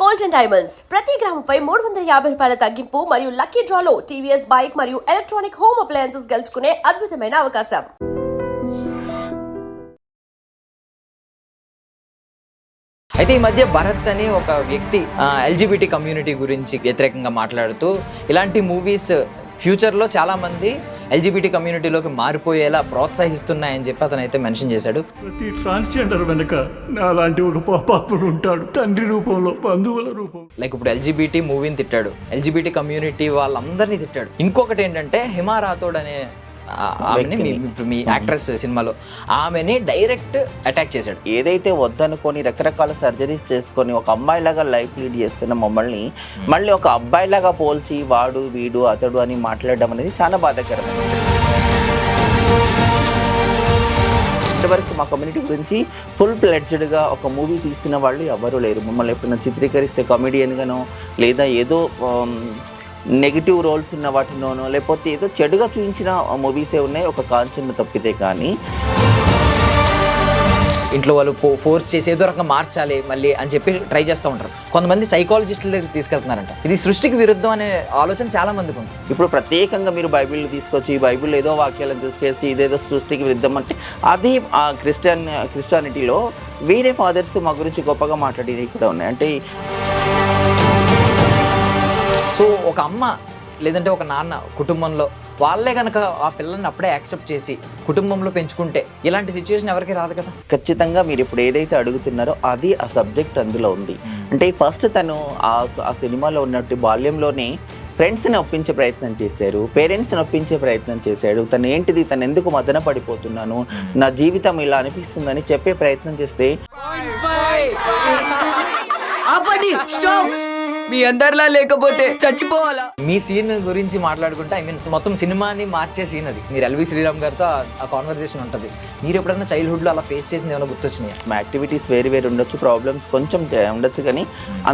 Gold and diamonds ప్రతి గ్రాముపై 350 రూపాయల తగ్గింపు మరియు లక్కీ డ్రాలో టీవీఎస్ బైక్ మరియు ఎలక్ట్రానిక్ హోమ్ అప్లయన్సెస్ గెలుచుకునే అద్భుతమైన అవకాశం. అయితే ఈ మధ్య భరత్ అని ఒక వ్యక్తి ఎల్జిబిటీ కమ్యూనిటీ గురించి వ్యతిరేకంగా మాట్లాడుతూ ఇలాంటి మూవీస్ ఫ్యూచర్లో చాలామంది ఎల్జిబిటీ కమ్యూనిటీలోకి మారిపోయేలా ప్రోత్సహిస్తున్నాయని చెప్పి అతను అయితే మెన్షన్ చేశాడు. ప్రతి ట్రాన్స్జెండర్ వెనక అలాంటి ఒక పాపాత్ముడు ఉంటాడు, తండ్రి రూపంలో, బంధువుల రూపం. లైక్ ఇప్పుడు ఎల్జిబిటీ మూవీని తిట్టాడు, ఎల్జిబిటీ కమ్యూనిటీ వాళ్ళందరినీ తిట్టాడు. ఇంకొకటి ఏంటంటే హిమా రాథోడ్ అనే ఆమెని మీ యాక్ట్రెస్ సినిమాలో ఆమెని డైరెక్ట్ అటాక్ చేశాడు. ఏదైతే వద్దనుకొని రకరకాల సర్జరీస్ చేసుకొని ఒక అమ్మాయిలాగా లైఫ్ లీడ్ చేస్తున్న మమ్మల్ని మళ్ళీ ఒక అబ్బాయిలాగా పోల్చి వాడు వీడు అతడు అని మాట్లాడడం అనేది చాలా బాధాకరం. ఇంతవరకు మా కమ్యూనిటీ గురించి ఫుల్ ఫ్లెడ్జ్డ్గా ఒక మూవీ తీసిన వాళ్ళు ఎవరూ లేరు. మమ్మల్ని ఎప్పుడైనా చిత్రీకరిస్తే కామెడియన్గానో లేదా ఏదో నెగిటివ్ రోల్స్ ఉన్న వాటిలోనో లేకపోతే ఏదో చెడుగా చూపించిన మూవీసే ఉన్నాయి, ఒక కాంచెను తప్పితే. కానీ ఇంట్లో వాళ్ళు ఫోర్స్ చేసి ఏదో రకంగా మార్చాలి మళ్ళీ అని చెప్పి ట్రై చేస్తూ ఉంటారు. కొంతమంది సైకాలజిస్టుల దగ్గరికి తీసుకెళ్తున్నారంట. ఇది సృష్టికి విరుద్ధం అనే ఆలోచన చాలా మందికి ఉంది. ఇప్పుడు ప్రత్యేకంగా మీరు బైబిల్ తీసుకొచ్చి బైబిల్ ఏదో వాక్యాలను తీసుకొచ్చి ఇదేదో సృష్టికి విరుద్ధం అంటే అది క్రిస్టియానిటీలో వేరే ఫాదర్స్ మా గురించి గొప్పగా మాట్లాడేవి కూడా ఉన్నాయి. అంటే సో ఒక అమ్మ లేదంటే ఒక నాన్న కుటుంబంలో వాళ్ళే కనుక ఆ పిల్లల్ని అప్పుడే యాక్సెప్ట్ చేసి కుటుంబంలో పెంచుకుంటే ఇలాంటి సిచ్యువేషన్ ఎవరికి రాదు కదా. ఖచ్చితంగా మీరు ఇప్పుడు ఏదైతే అడుగుతున్నారో అది ఆ సబ్జెక్ట్ అందులో ఉంది. అంటే ఫస్ట్ తను ఆ సినిమాలో ఉన్నట్టు బాల్యంలోనే ఫ్రెండ్స్ని ఒప్పించే ప్రయత్నం చేశారు, పేరెంట్స్ని ఒప్పించే ప్రయత్నం చేశాడు. తను ఏంటిది, తను ఎందుకు మదన పడిపోతున్నాను, నా జీవితం ఇలా అనిపిస్తుందని చెప్పే ప్రయత్నం చేస్తే మీ అందరిలా లేకపోతే చచ్చిపోవాలా. మీ సీన్ గురించి మాట్లాడుకుంటే మొత్తం సినిమాని మార్చే సీన్ అది. మీరు ఎల్వి శ్రీరామ్ గారితో ఆ కాన్వర్సేషన్ ఉంటుంది. మీరు ఎప్పుడైనా చైల్డ్హుడ్లో అలా ఫేస్ చేసింది ఏమైనా గుర్తొచ్చినాయి? మా యాక్టివిటీస్ వేరు ఉండొచ్చు, ప్రాబ్లమ్స్ కొంచెం ఉండొచ్చు, కానీ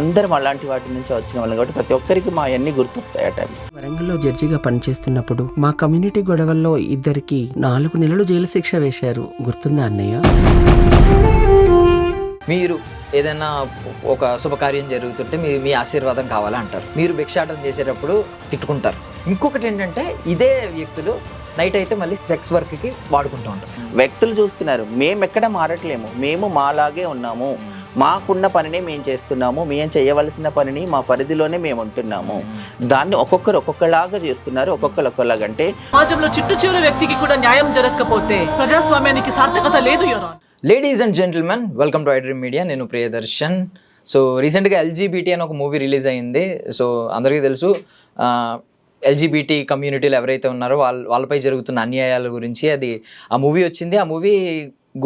అందరం అలాంటి వాటి నుంచి వచ్చిన వాళ్ళు కాబట్టి ప్రతి ఒక్కరికి మా అన్నీ గుర్తొస్తాయి. ఆ టైం వరంగల్లో జడ్జిగా పనిచేస్తున్నప్పుడు మా కమ్యూనిటీ గొడవల్లో ఇద్దరికి 4 నెలలు జైలు శిక్ష వేశారు. గుర్తుందా అన్నయ్య? మీరు ఏదైనా ఒక శుభకార్యం జరుగుతుంటే మీ ఆశీర్వాదం కావాలా అంటారు. మీరు భిక్షాటన చేసేటప్పుడు తిట్టుకుంటారు. ఇంకొకటి ఏంటంటే ఇదే వ్యక్తులు నైట్ అయితే మళ్ళీ సెక్స్ వర్క్కి వాడుకుంటూ ఉంటారు. వ్యక్తులు చూస్తున్నారు, మేము ఎక్కడ మారట్లేము, మేము మాలాగే ఉన్నాము, మాకున్న పనిని మేము చేస్తున్నాము, మేము చేయవలసిన పనిని మా పరిధిలోనే మేము ఉంటున్నాము. దాన్ని ఒక్కొక్కలాగా చేస్తున్నారు, ఒక్కొక్కలాగా. అంటే సమాజంలో చిట్టు చివరి వ్యక్తికి కూడా న్యాయం జరగకపోతే ప్రజాస్వామ్యానికి సార్థకత లేదు. Ladies and gentlemen, welcome to iDream media. నేను ప్రియదర్శన్. సో రీసెంట్గా ఎల్జిబిటీ అని ఒక మూవీ రిలీజ్ అయింది. సో అందరికీ తెలుసు ఎల్జిబిటీ కమ్యూనిటీలు ఎవరైతే ఉన్నారో వాళ్ళపై జరుగుతున్న అన్యాయాల గురించి ఆ మూవీ వచ్చింది. ఆ మూవీ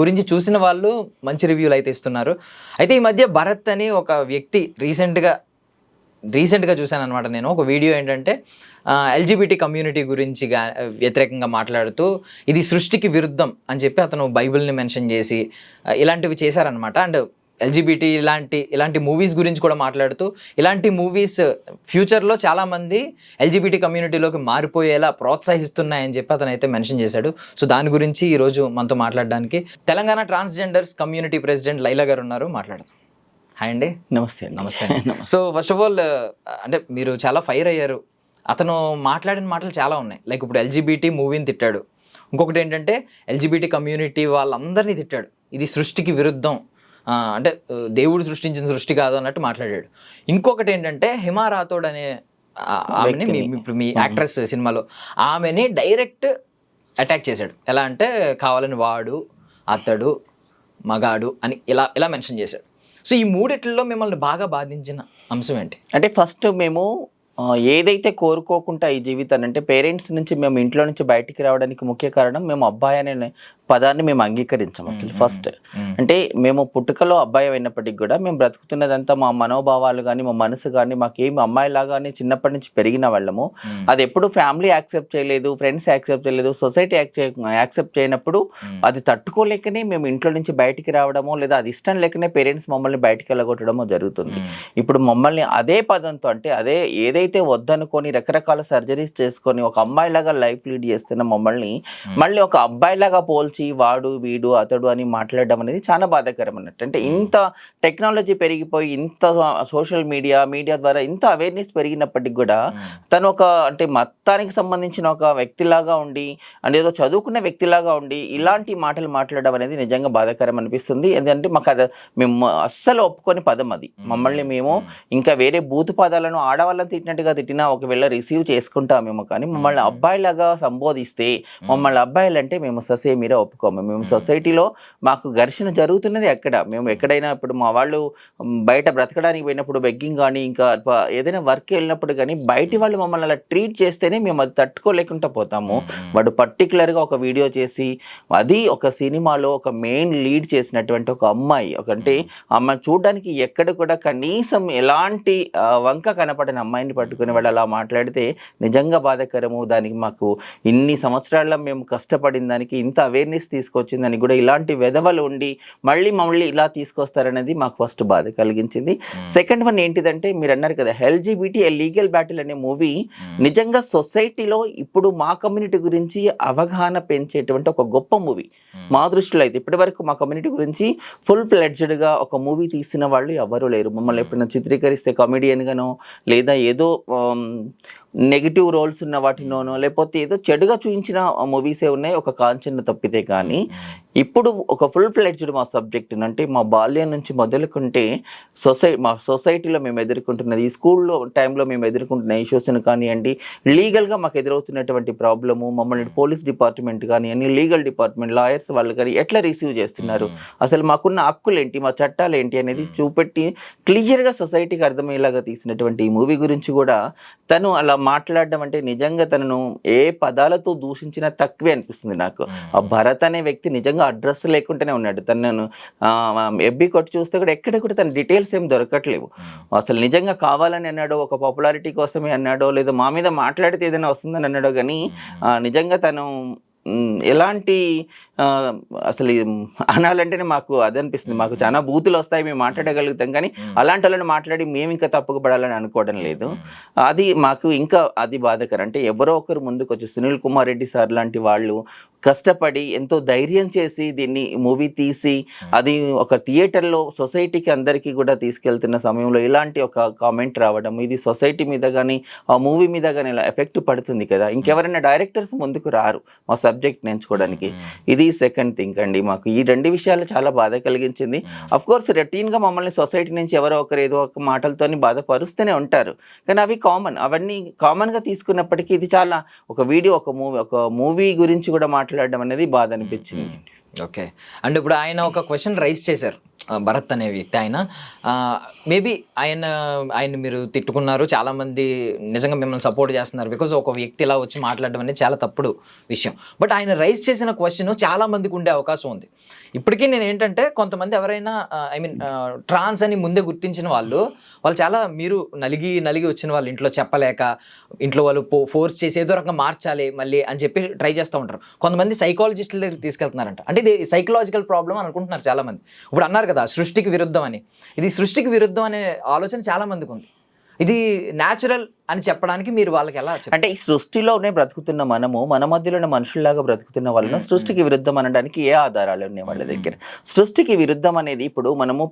గురించి చూసిన వాళ్ళు మంచి రివ్యూలు అయితే ఇస్తున్నారు. అయితే ఈ మధ్య భరత్ అని ఒక వ్యక్తి రీసెంట్గా చూశాను అనమాట నేను. ఒక వీడియో ఏంటంటే ఎల్జిబిటీ కమ్యూనిటీ గురించి వ్యతిరేకంగా మాట్లాడుతూ ఇది సృష్టికి విరుద్ధం అని చెప్పి అతను బైబిల్ని మెన్షన్ చేసి ఇలాంటివి చేశారనమాట. అండ్ ఎల్జిబిటీ ఇలాంటి మూవీస్ గురించి కూడా మాట్లాడుతూ ఇలాంటి మూవీస్ ఫ్యూచర్లో చాలామంది ఎల్జిబిటీ కమ్యూనిటీలోకి మారిపోయేలా ప్రోత్సహిస్తున్నాయని చెప్పి అతను అయితే మెన్షన్ చేశాడు. సో దాని గురించి ఈరోజు మనతో మాట్లాడడానికి Telangana transgenders community president Laila గారు ఉన్నారు. మాట్లాడదాం. హాయ్ అండి. నమస్తే. సో ఫస్ట్ ఆఫ్ ఆల్ అంటే మీరు చాలా ఫైర్ అయ్యారు. అతను మాట్లాడిన మాటలు చాలా ఉన్నాయి. లైక్ ఇప్పుడు ఎల్జిబిటీ మూవీని తిట్టాడు. ఇంకొకటి ఏంటంటే ఎల్జిబిటీ కమ్యూనిటీ వాళ్ళందరినీ తిట్టాడు. ఇది సృష్టికి విరుద్ధం, అంటే దేవుడు సృష్టించిన సృష్టి కాదు అన్నట్టు మాట్లాడాడు. ఇంకొకటి ఏంటంటే హిమా రాథోడ్ అనే ఆమెని మీ యాక్ట్రెస్ సినిమాలో ఆమెని డైరెక్ట్ అటాక్ చేశాడు. ఎలా అంటే కావాలని వాడు అతడు మగాడు అని ఇలా మెన్షన్ చేశాడు. సో ఈ మూడిట్లో మిమ్మల్ని బాగా బాధించిన అంశం ఏంటి? అంటే ఫస్ట్ మేము ఏదైతే కోరుకోకుండా ఈ జీవితాన్ని, అంటే పేరెంట్స్ నుంచి మేము ఇంట్లో నుంచి బయటికి రావడానికి ముఖ్య కారణం మేము అబ్బాయి అనే పదాన్ని మేము అంగీకరించాం అసలు ఫస్ట్. అంటే మేము పుట్టుకలో అబ్బాయి అయినప్పటికీ కూడా మేము బ్రతుకుతున్నదంతా మా మనోభావాలు కానీ మా మనసు కానీ మాకేమి అమ్మాయిలాగానే చిన్నప్పటి నుంచి పెరిగిన వాళ్ళము. అది ఎప్పుడు ఫ్యామిలీ యాక్సెప్ట్ చేయలేదు, ఫ్రెండ్స్ యాక్సెప్ట్ చేయలేదు, సొసైటీ యాక్సెప్ట్ చేయనప్పుడు అది తట్టుకోలేకనే మేము ఇంట్లో నుంచి బయటికి రావడమో లేదా అది ఇష్టం లేకనే పేరెంట్స్ మమ్మల్ని బయటికి వెళ్ళగొట్టడమో జరుగుతుంది. ఇప్పుడు మమ్మల్ని అదే పదంతో, అంటే అదే ఏదైతే ఏదైతే వద్దనుకొని రకరకాల సర్జరీస్ చేసుకొని ఒక అమ్మాయిలాగా లైఫ్ లీడ్ చేస్తున్న మమ్మల్ని మళ్ళీ ఒక అబ్బాయిలాగా పోల్చి వాడు వీడు అతడు అని మాట్లాడడం అనేది చాలా బాధాకరం అన్నట్టు. అంటే ఇంత టెక్నాలజీ పెరిగిపోయి ఇంత సోషల్ మీడియా ద్వారా ఇంత అవేర్నెస్ పెరిగినప్పటికి కూడా తను ఒక అంటే మతానికి సంబంధించిన ఒక వ్యక్తిలాగా ఉండి అంటే ఏదో చదువుకున్న వ్యక్తిలాగా ఉండి ఇలాంటి మాటలు మాట్లాడడం అనేది నిజంగా బాధాకరం అనిపిస్తుంది. ఎందుకంటే మాకు అది మేము అస్సలు ఒప్పుకొని పదం అది. మమ్మల్ని మేము ఇంకా వేరే బూతు పదాలను ఆడవాళ్ళని తిట్టినట్టుగా తిట్టినా ఒకవేళ రిసీవ్ చేసుకుంటామేమో, కానీ మమ్మల్ని అబ్బాయిలాగా సంబోధిస్తే మమ్మల్ని అబ్బాయిలంటే మేము ససేమిరా ఒప్పుకోము. మేము సొసైటీలో మాకు ఘర్షణ జరుగుతున్నది ఎక్కడ, మేము ఎక్కడైనా ఇప్పుడు మా వాళ్ళు బయట బ్రతకడానికి పోయినప్పుడు బెగ్గింగ్ కానీ ఇంకా ఏదైనా వర్క్ వెళ్ళినప్పుడు కానీ బయటి వాళ్ళు మమ్మల్ని అలా ట్రీట్ చేస్తేనే మేము అది తట్టుకోలేకుండా పోతాము. వాడు పర్టికులర్గా ఒక వీడియో చేసి అది ఒక సినిమాలో ఒక మెయిన్ లీడ్ చేసినటువంటి ఒక అమ్మాయి, అంటే అమ్మాయి చూడడానికి ఎక్కడ కూడా కనీసం ఎలాంటి వంక కనపడిన అమ్మాయిని పట్టుకుని వాడు అలా మాట్లాడితే నిజంగా బాధాకరము. దానికి మాకు ఇన్ని సంవత్సరాల్లో మేము కష్టపడిన దానికి ఇంత అవేర్నెస్ తీసుకొచ్చింది దానికి కూడా ఇలాంటి వెధవలు ఉండి మళ్ళీ ఇలా తీసుకొస్తారనేది మాకు ఫస్ట్ బాధ కలిగించింది. సెకండ్ వన్ ఏంటిదంటే మీరు అన్నారు కదా ఎల్జీబీటీ లీగల్ బ్యాటిల్ అనే మూవీ నిజంగా సొసైటీలో ఇప్పుడు మా కమ్యూనిటీ గురించి అవగాహన పెంచేటువంటి ఒక గొప్ప మూవీ మా దృష్టిలో. అయితే ఇప్పటి వరకు మా కమ్యూనిటీ గురించి ఫుల్ ఫ్లెడ్జ్డ్గా ఒక మూవీ తీసిన వాళ్ళు ఎవరు లేరు. మమ్మల్ని ఎప్పుడైనా చిత్రీకరిస్తే కామెడియన్గానో లేదా ఏదో నెగిటివ్ రోల్స్ ఉన్న వాటినోనో లేకపోతే ఏదో చెడుగా చూపించిన మూవీసే ఉన్నాయి ఒక కాంచన తప్పితే. కానీ ఇప్పుడు ఒక ఫుల్ ఫ్లెడ్జ్డ్ మా సబ్జెక్ట్ అంటే మా బాల్యం నుంచి మొదలుకుంటే మా సొసైటీలో మేము ఎదుర్కొంటున్నది, ఈ స్కూల్లో టైంలో మేము ఎదుర్కొంటున్న ఇష్యూస్ని కానివ్వండి, లీగల్గా మాకు ఎదురవుతున్నటువంటి ప్రాబ్లము, మమ్మల్ని పోలీస్ డిపార్ట్మెంట్ కానివ్వండి, లీగల్ డిపార్ట్మెంట్ లాయర్స్ వాళ్ళు కానీ ఎట్లా రిసీవ్ చేస్తున్నారు, అసలు మాకున్న హక్కులు ఏంటి, మా చట్టాలు ఏంటి అనేది చూపెట్టి క్లియర్గా సొసైటీకి అర్థమయ్యేలాగా తీసినటువంటి ఈ మూవీ గురించి కూడా తను అలా మాట్లాడడం అంటే నిజంగా తనను ఏ పదాలతో దూషించినా తక్కువే అనిపిస్తుంది నాకు. ఆ భరత్ అనే వ్యక్తి నిజంగా అడ్రస్ లేకుండానే ఉన్నాడు. తనను ఎబ్బి కొట్టి చూస్తే కూడా ఎక్కడ కూడా తన డీటెయిల్స్ ఏం దొరకట్లేవు. అసలు నిజంగా కావాలని అన్నాడో, ఒక పాపులారిటీ కోసమే అన్నాడో, లేదా మా మీద మాట్లాడితే ఏదైనా వస్తుందని అన్నాడో, కానీ నిజంగా తను ఎలాంటి అసలు అనాలంటేనే మాకు అది అనిపిస్తుంది. మాకు చాలా బూతులు వస్తాయి, మేము మాట్లాడగలుగుతాం, కానీ అలాంటి వాళ్ళని మాట్లాడి మేము ఇంకా తప్పుకు పడాలని అనుకోవడం లేదు. అది మాకు ఇంకా అది బాధకరం. అంటే ఎవరో ఒకరు ముందుకు వచ్చి సునీల్ కుమార్ రెడ్డి సార్ లాంటి వాళ్ళు కష్టపడి ఎంతో ధైర్యం చేసి దీన్ని మూవీ తీసి అది ఒక థియేటర్లో సొసైటీకి అందరికీ కూడా తీసుకెళ్తున్న సమయంలో ఇలాంటి ఒక కామెంట్ రావడం, ఇది సొసైటీ మీద కానీ ఆ మూవీ మీద కానీ ఇలా ఎఫెక్ట్ పడుతుంది కదా. ఇంకెవరైనా డైరెక్టర్స్ ముందుకు రారు మా సబ్జెక్ట్ నేర్చుకోవడానికి. ఇది సెకండ్ థింగ్ అండి. మాకు ఈ రెండు విషయాలు చాలా బాధ కలిగించింది. అఫ్ కోర్స్ రొటీన్గా మమ్మల్ని సొసైటీ నుంచి ఎవరో ఒకరు ఏదో ఒక మాటలతోని బాధపరుస్తూనే ఉంటారు, కానీ అవి కామన్, అవన్నీ కామన్గా తీసుకున్నప్పటికీ ఇది చాలా ఒక వీడియో ఒక మూవీ గురించి కూడా మాట్లాడడం అనేది బాధ అనిపించింది. ఓకే. అండ్ ఇప్పుడు ఆయన ఒక క్వశ్చన్ రైజ్ చేశారు, భరత్ అనే వ్యక్తి. ఆయన మేబీ ఆయన మీరు తిట్టుకున్నారు, చాలామంది నిజంగా మిమ్మల్ని సపోర్ట్ చేస్తున్నారు, బికాజ్ ఒక వ్యక్తి ఇలా వచ్చి మాట్లాడడం అనేది చాలా తప్పుడు విషయం. బట్ ఆయన రైజ్ చేసిన క్వశ్చన్ చాలా మందికి ఉండే అవకాశం ఉంది. ఇప్పటికీ నేను ఏంటంటే కొంతమంది ఎవరైనా ట్రాన్స్ అని ముందే గుర్తించిన వాళ్ళు చాలా మీరు నలిగి వచ్చిన వాళ్ళు ఇంట్లో చెప్పలేక, ఇంట్లో వాళ్ళు ఫోర్స్ చేసి ఏదో రకంగా మార్చాలి మళ్ళీ అని చెప్పి ట్రై చేస్తూ ఉంటారు. కొంతమంది సైకాలజిస్టుల దగ్గరికి తీసుకెళ్తున్నారంట. అంటే ఇది సైకలాజికల్ ప్రాబ్లం అని అనుకుంటున్నారు చాలామంది. ఇప్పుడు అన్నారు కదా సృష్టికి విరుద్ధం అని, ఇది సృష్టికి విరుద్ధం అనే ఆలోచన చాలా మందికి ఉంది. ఇది న్యాచురల్ అని చెప్పడానికి మీరు వాళ్ళకి ఎలా అంటే ఈ సృష్టిలోనే బ్రతుకుతున్న మనము మన మధ్యలోనే మనుషుల్లాగా బ్రతుకుతున్న వాళ్ళను సృష్టికి విరుద్ధం అనడానికి ఏ ఆధారాలు ఉన్నాయి వాళ్ళ దగ్గర? సృష్టికి విరుద్ధం అనేది ఇప్పుడు మనము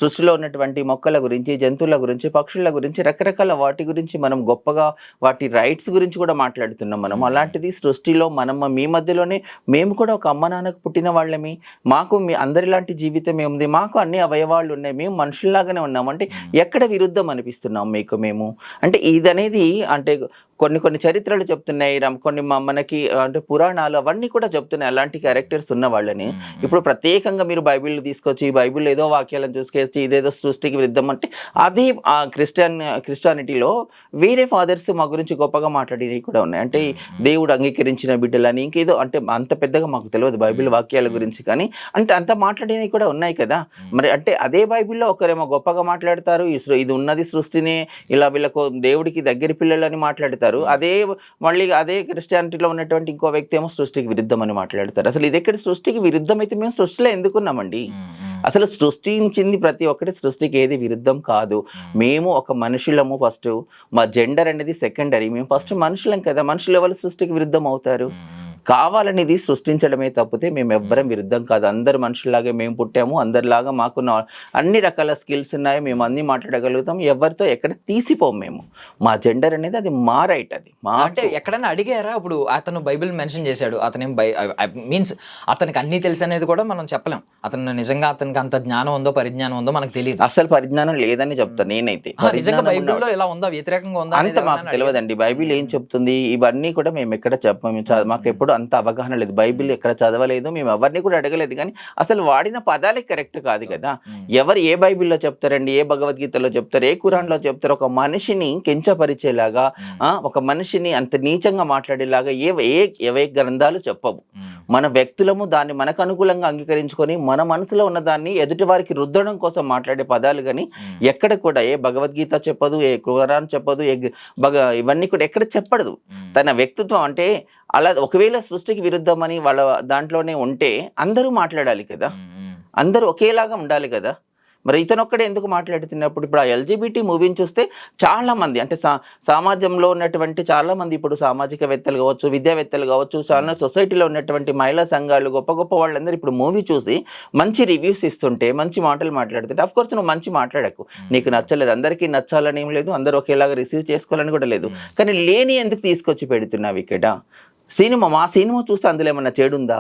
సృష్టిలో ఉన్నటువంటి మొక్కల గురించి, జంతువుల గురించి, పక్షుల గురించి, రకరకాల వాటి గురించి మనం గొప్పగా వాటి రైట్స్ గురించి కూడా మాట్లాడుతున్నాం మనం. అలాంటిది సృష్టిలో మీ మధ్యలోనే మేము కూడా ఒక అమ్మ నాన్నకు పుట్టిన వాళ్ళమి, మాకు మీ అందరిలాంటి జీవితం ఏముంది, మాకు అన్ని అవయవాళ్ళు ఉన్నాయి, మేము మనుషుల్లాగానే ఉన్నాం అంటే ఎక్కడ విరుద్ధం అనిపిస్తున్నాం మీకు మేము? అంటే అనేది అంటే కొన్ని చరిత్రలు చెప్తున్నాయి, కొన్ని మనకి అంటే పురాణాలు అవన్నీ కూడా చెప్తున్నాయి అలాంటి క్యారెక్టర్స్ ఉన్న వాళ్ళని. ఇప్పుడు ప్రత్యేకంగా మీరు బైబిల్ తీసుకొచ్చి బైబిల్ ఏదో వాక్యాలను చూసుకొచ్చి ఇదేదో సృష్టికి విరుద్ధం అంటే అది క్రిస్టియానిటీలో వేరే ఫాదర్స్ మా గురించి గొప్పగా మాట్లాడినవి కూడా ఉన్నాయి. అంటే దేవుడు అంగీకరించిన బిడ్డలని ఇంకేదో అంటే అంత పెద్దగా మాకు తెలియదు బైబిల్ వాక్యాల గురించి, కానీ అంటే అంత మాట్లాడినవి కూడా ఉన్నాయి కదా. మరి అంటే అదే బైబిల్లో ఒకరేమో గొప్పగా మాట్లాడతారు, ఇది ఉన్నది సృష్టిని ఇలా వీళ్ళకు దేవుడికి దగ్గర పిల్లలని మాట్లాడతారు, అదే క్రిస్టియానిటీలో ఉన్నటువంటి ఇంకో వ్యక్తి ఏమో సృష్టికి విరుద్ధం అని మాట్లాడతారు. అసలు ఇది ఎక్కడ సృష్టికి విరుద్ధం అయితే మేము సృష్టిలో ఎందుకున్నామండి? అసలు సృష్టించింది ప్రతి ఒక్కటి సృష్టికి ఏది విరుద్ధం కాదు. మేము ఒక మనుషులము, ఫస్ట్ మా జెండర్ అనేది సెకండరీ. మేము ఫస్ట్ మనుషులం కదా, మనుషులు ఎవరు సృష్టికి విరుద్ధం అవుతారు? కావాలని ఇది సృష్టించడమే తప్పితే మేము ఎవ్వరం విరుద్ధం కాదు. అందరు మనుషుల్లాగే మేము పుట్టాము, అందరిలాగా మాకున్న అన్ని రకాల స్కిల్స్ ఉన్నాయి, మేము అన్ని మాట్లాడగలుగుతాం, ఎవరితో ఎక్కడ తీసిపోం మేము. మా జెండర్ అనేది అది మా రైట్, అది మా. అంటే ఎక్కడైనా అడిగారా? ఇప్పుడు అతను బైబిల్ మెన్షన్ చేశాడు, అతనేం మీన్స్ అతనికి అన్ని తెలుసు అనేది కూడా మనం చెప్పలేం. అతను నిజంగా అతనికి అంత జ్ఞానం ఉందో పరిజ్ఞానం ఉందో మనకు తెలియదు. అసలు పరిజ్ఞానం లేదని చెప్తాను నేనైతే. నిజంగా బైబిల్లో ఇలా ఉందా, వ్యతిరేకంగా ఉందా అంత మాకు తెలియదండి. బైబిల్ ఏం చెప్తుంది ఇవన్నీ కూడా మేము ఎక్కడ చెప్పాము, మాకు ఎప్పుడు అంత అవగాహన లేదు. బైబిల్ ఎక్కడ చదవలేదు, మేము ఎవరిని కూడా అడగలేదు. కానీ అసలు వాడిన పదాలే కరెక్ట్ కాదు కదా. ఎవరు ఏ బైబిల్లో చెప్తారండి, ఏ భగవద్గీతలో చెప్తారు, ఏ ఖురాన్లో చెప్తారు? ఒక మనిషిని కించపరిచేలాగా, ఒక మనిషిని అంత నీచంగా మాట్లాడేలాగా ఏ గ్రంథాలు చెప్పవు. మన వ్యక్తులము దాన్ని మనకు అనుకూలంగా అంగీకరించుకొని మన మనసులో ఉన్న దాన్ని ఎదుటి వారికి రుద్దడం కోసం మాట్లాడే పదాలు కానీ ఎక్కడ కూడా ఏ భగవద్గీత చెప్పదు, ఏ ఖురాన్ చెప్పదు, ఇవన్నీ కూడా ఎక్కడ చెప్పడదు. తన వ్యక్తిత్వం అంటే అలా ఒకవేళ సృష్టికి విరుద్ధం అని వాళ్ళ దాంట్లోనే ఉంటే అందరూ మాట్లాడాలి కదా, అందరూ ఒకేలాగా ఉండాలి కదా. మరి ఇతను ఒక్కడే ఎందుకు మాట్లాడుతున్నప్పుడు? ఇప్పుడు ఆ ఎల్జీబీటీ మూవీని చూస్తే చాలా మంది, అంటే సమాజంలో ఉన్నటువంటి చాలా మంది, ఇప్పుడు సామాజికవేత్తలు కావచ్చు, విద్యావేత్తలు కావచ్చు, చాలా సొసైటీలో ఉన్నటువంటి మహిళా సంఘాలు, గొప్ప గొప్ప వాళ్ళందరూ ఇప్పుడు మూవీ చూసి మంచి రివ్యూస్ ఇస్తుంటే, మంచి మాటలు మాట్లాడుతుంటే, అఫ్ కోర్స్ నువ్వు మంచి మాట్లాడకు, నీకు నచ్చలేదు, అందరికీ నచ్చాలని ఏం లేదు, అందరూ ఒకేలాగా రిసీవ్ చేసుకోవాలని కూడా లేదు. కానీ లేని ఎందుకు తీసుకొచ్చి పెడుతున్నావు ఇక్కడ? మా సినిమా చూస్తే అందులో ఏమన్నా చెడుందా?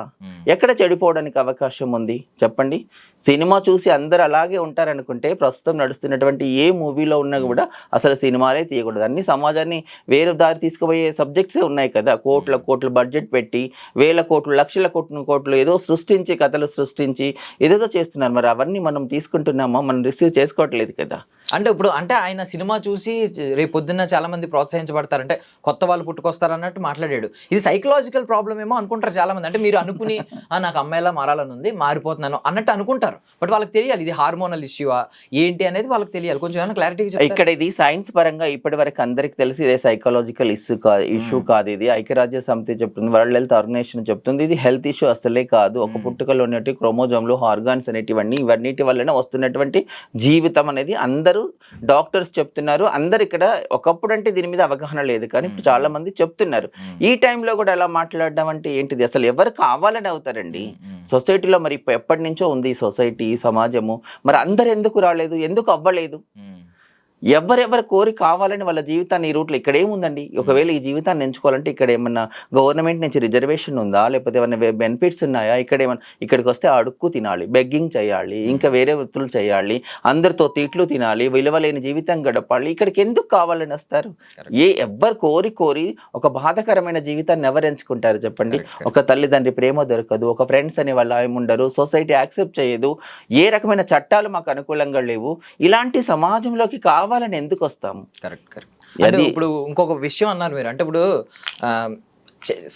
ఎక్కడ చెడిపోవడానికి అవకాశం ఉంది చెప్పండి? సినిమా చూసి అందరు అలాగే ఉంటారనుకుంటే ప్రస్తుతం నడుస్తున్నటువంటి ఏ మూవీలో ఉన్నా కూడా అసలు సినిమాలే తీయకూడదు. అన్ని సమాజాన్ని వేరే దారి తీసుకుపోయే సబ్జెక్ట్సే ఉన్నాయి కదా. కోట్ల బడ్జెట్ పెట్టి వేల కోట్లు, లక్షల కోట్లు ఏదో సృష్టించి, కథలు సృష్టించి ఏదేదో చేస్తున్నారు. మరి అవన్నీ మనం తీసుకుంటున్నామా? మనం రిసీవ్ చేసుకోవట్లేదు కదా. అంటే ఇప్పుడు అంటే ఆయన సినిమా చూసి రేపు పొద్దున్న చాలా మంది ప్రోత్సహించబడతారు, అంటే కొత్త వాళ్ళు పుట్టుకొస్తారు అన్నట్టు మాట్లాడాడు. ఇది సైకలాజికల్ ప్రాబ్లం ఏమో అనుకుంటారు చాలా మంది. అంటే మీరు అనుకుని నాకు అమ్మాయిలా మారాలని ఉంది, మారిపోతున్నాను అన్నట్టు అనుకుంటారు. బట్ వాళ్ళకి తెలియాలి ఇది హార్మోనల్ ఇష్యూవా ఏంటి అనేది వాళ్ళకి తెలియాలి. కొంచెం ఏమైనా క్లారిటీగా ఇక్కడ ఇది సైన్స్ పరంగా ఇప్పటి వరకు అందరికి తెలిసి ఇదే సైకలాజికల్ ఇష్యూ కాదు. ఇది ఐక్యరాజ్య సమితి చెప్తుంది, వరల్డ్ హెల్త్ ఆర్గనైజేషన్ చెప్తుంది, ఇది హెల్త్ ఇష్యూ అసలే కాదు. ఒక పుట్టుకలో ఉన్నటువంటి క్రోమోజోమ్లు, హార్గాన్స్ అనేటివన్నీ ఇవన్నిటి వల్లనే వస్తున్నటువంటి జీవితం అనేది అందరూ డాక్టర్స్ చెప్తున్నారు. అందరు ఇక్కడ ఒకప్పుడు అంటే దీని మీద అవగాహన లేదు, కానీ ఇప్పుడు చాలా మంది చెప్తున్నారు. ఈ టైంలో కూడా ఎలా మాట్లాడడం అంటే ఏంటిది? అసలు ఎవరు కావాలని అవుతారండి సొసైటీలో? మరి ఎప్పటి నుంచో ఉంది ఈ సొసైటీ, ఈ సమాజము. మరి అందరు ఎందుకు రాలేదు, ఎందుకు అవ్వలేదు? ఎవరెవరు కోరి కావాలని వాళ్ళ జీవితాన్ని ఈ రూట్లో ఇక్కడ ఏముందండి? ఒకవేళ ఈ జీవితాన్ని ఎంచుకోవాలంటే ఇక్కడ ఏమన్నా గవర్నమెంట్ నుంచి రిజర్వేషన్ ఉందా, లేకపోతే ఏమన్నా బెనిఫిట్స్ ఉన్నాయా? ఇక్కడికి వస్తే అడుక్కు తినాలి, బెగ్గింగ్ చేయాలి, ఇంకా వేరే వృత్తులు చేయాలి, అందరితో తిట్లు తినాలి, విలువలేని జీవితం గడపాలి. ఇక్కడికి ఎందుకు కావాలని వస్తారు? ఎవ్వరు కోరి ఒక బాధాకరమైన జీవితాన్ని ఎవరు ఎంచుకుంటారు చెప్పండి? ఒక తల్లిదండ్రి ప్రేమ దొరకదు, ఒక ఫ్రెండ్స్ అని వాళ్ళు ఏముండరు, సొసైటీ యాక్సెప్ట్ చేయదు, ఏ రకమైన చట్టాలు మాకు అనుకూలంగా లేవు. ఇలాంటి సమాజంలోకి కావాలని ఎందుకు వస్తాము? కరెక్ట్. అంటే ఇప్పుడు ఇంకొక విషయం అన్నారు మీరు, అంటే ఇప్పుడు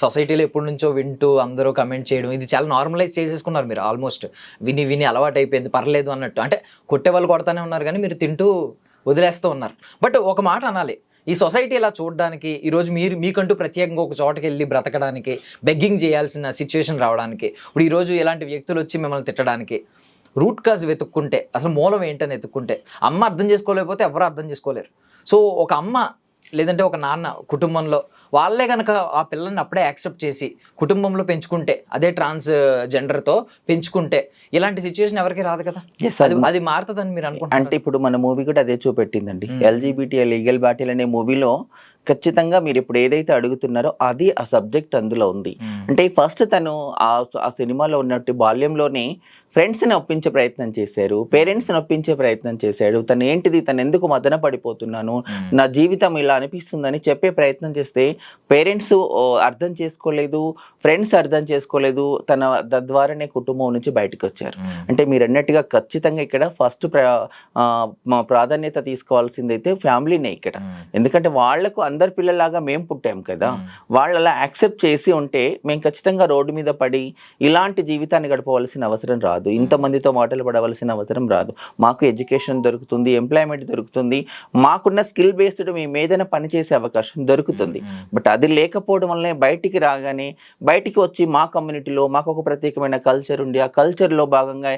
సొసైటీలో ఎప్పటి నుంచో వింటూ అందరూ కమెంట్ చేయడం, ఇది చాలా నార్మలైజ్ చేసేసుకున్నారు మీరు. ఆల్మోస్ట్ విని అలవాటు అయిపోయింది, పర్లేదు అన్నట్టు. అంటే కొట్టే వాళ్ళు కొడతానే ఉన్నారు కానీ మీరు తింటూ వదిలేస్తూ ఉన్నారు. బట్ ఒక మాట అనాలి, ఈ సొసైటీ ఇలా చూడడానికి ఈరోజు మీకంటూ ప్రత్యేకంగా ఒక చోటకి వెళ్ళి బ్రతకడానికి, బెగ్గింగ్ చేయాల్సిన సిచ్యువేషన్ రావడానికి, ఇప్పుడు ఈరోజు ఇలాంటి వ్యక్తులు వచ్చి మిమ్మల్ని తిట్టడానికి రూట్ కాజ్ వెతుక్కుంటే, అసలు మూలం ఏంటని వెతుక్కుంటే, అమ్మ అర్థం చేసుకోలేకపోతే ఎవరు అర్థం చేసుకోలేరు. సో ఒక అమ్మ లేదంటే ఒక నాన్న కుటుంబంలో వాళ్ళే కనుక ఆ పిల్లల్ని అప్పుడే యాక్సెప్ట్ చేసి కుటుంబంలో పెంచుకుంటే, అదే ట్రాన్స్ జెండర్తో పెంచుకుంటే ఇలాంటి సిచ్యువేషన్ ఎవరికి రాదు కదా. అది మారుతుందని మీరు అనుకుంటారు? అంటే ఇప్పుడు మన మూవీ కూడా అదే చూపెట్టిందండి. ఎల్జీబీటీ లీగల్ బ్యాటిల్ అనే మూవీలో ఖచ్చితంగా మీరు ఇప్పుడు ఏదైతే అడుగుతున్నారో అది ఆ సబ్జెక్ట్ అందులో ఉంది. అంటే ఫస్ట్ తను ఆ సినిమాలో ఉన్నట్టు బాల్యంలోనే ఫ్రెండ్స్ని ఒప్పించే ప్రయత్నం చేశారు, పేరెంట్స్ని ఒప్పించే ప్రయత్నం చేశాడు. తను ఏంటిది, తను ఎందుకు మదన పడిపోతున్నాను, నా జీవితం ఇలా అనిపిస్తుందని చెప్పే ప్రయత్నం చేస్తే పేరెంట్స్ అర్థం చేసుకోలేదు, ఫ్రెండ్స్ అర్థం చేసుకోలేదు. తద్వారానే కుటుంబం నుంచి బయటకు వచ్చారు. అంటే మీరు అన్నట్టుగా ఖచ్చితంగా ఇక్కడ ఫస్ట్ ప్రాధాన్యత తీసుకోవాల్సింది అయితే ఫ్యామిలీనే ఇక్కడ. ఎందుకంటే వాళ్లకు అందరి పిల్లలాగా మేము పుట్టాం కదా, వాళ్ళు అలా యాక్సెప్ట్ చేసి ఉంటే మేము ఖచ్చితంగా రోడ్డు మీద పడి ఇలాంటి జీవితాన్ని గడపవలసిన అవసరం రాదు, ఇంతమందితో మాటలు పడవలసిన అవసరం రాదు. మాకు ఎడ్యుకేషన్ దొరుకుతుంది, ఎంప్లాయ్మెంట్ దొరుకుతుంది, మాకున్న స్కిల్ బేస్డ్ మేము ఏదైనా పని చేసే అవకాశం దొరుకుతుంది. బట్ అది లేకపోవడం వల్లనే బయటికి రాగానే బయటికి వచ్చి మా కమ్యూనిటీలో మాకు ఒక ప్రత్యేకమైన కల్చర్ ఉండి ఆ కల్చర్లో భాగంగా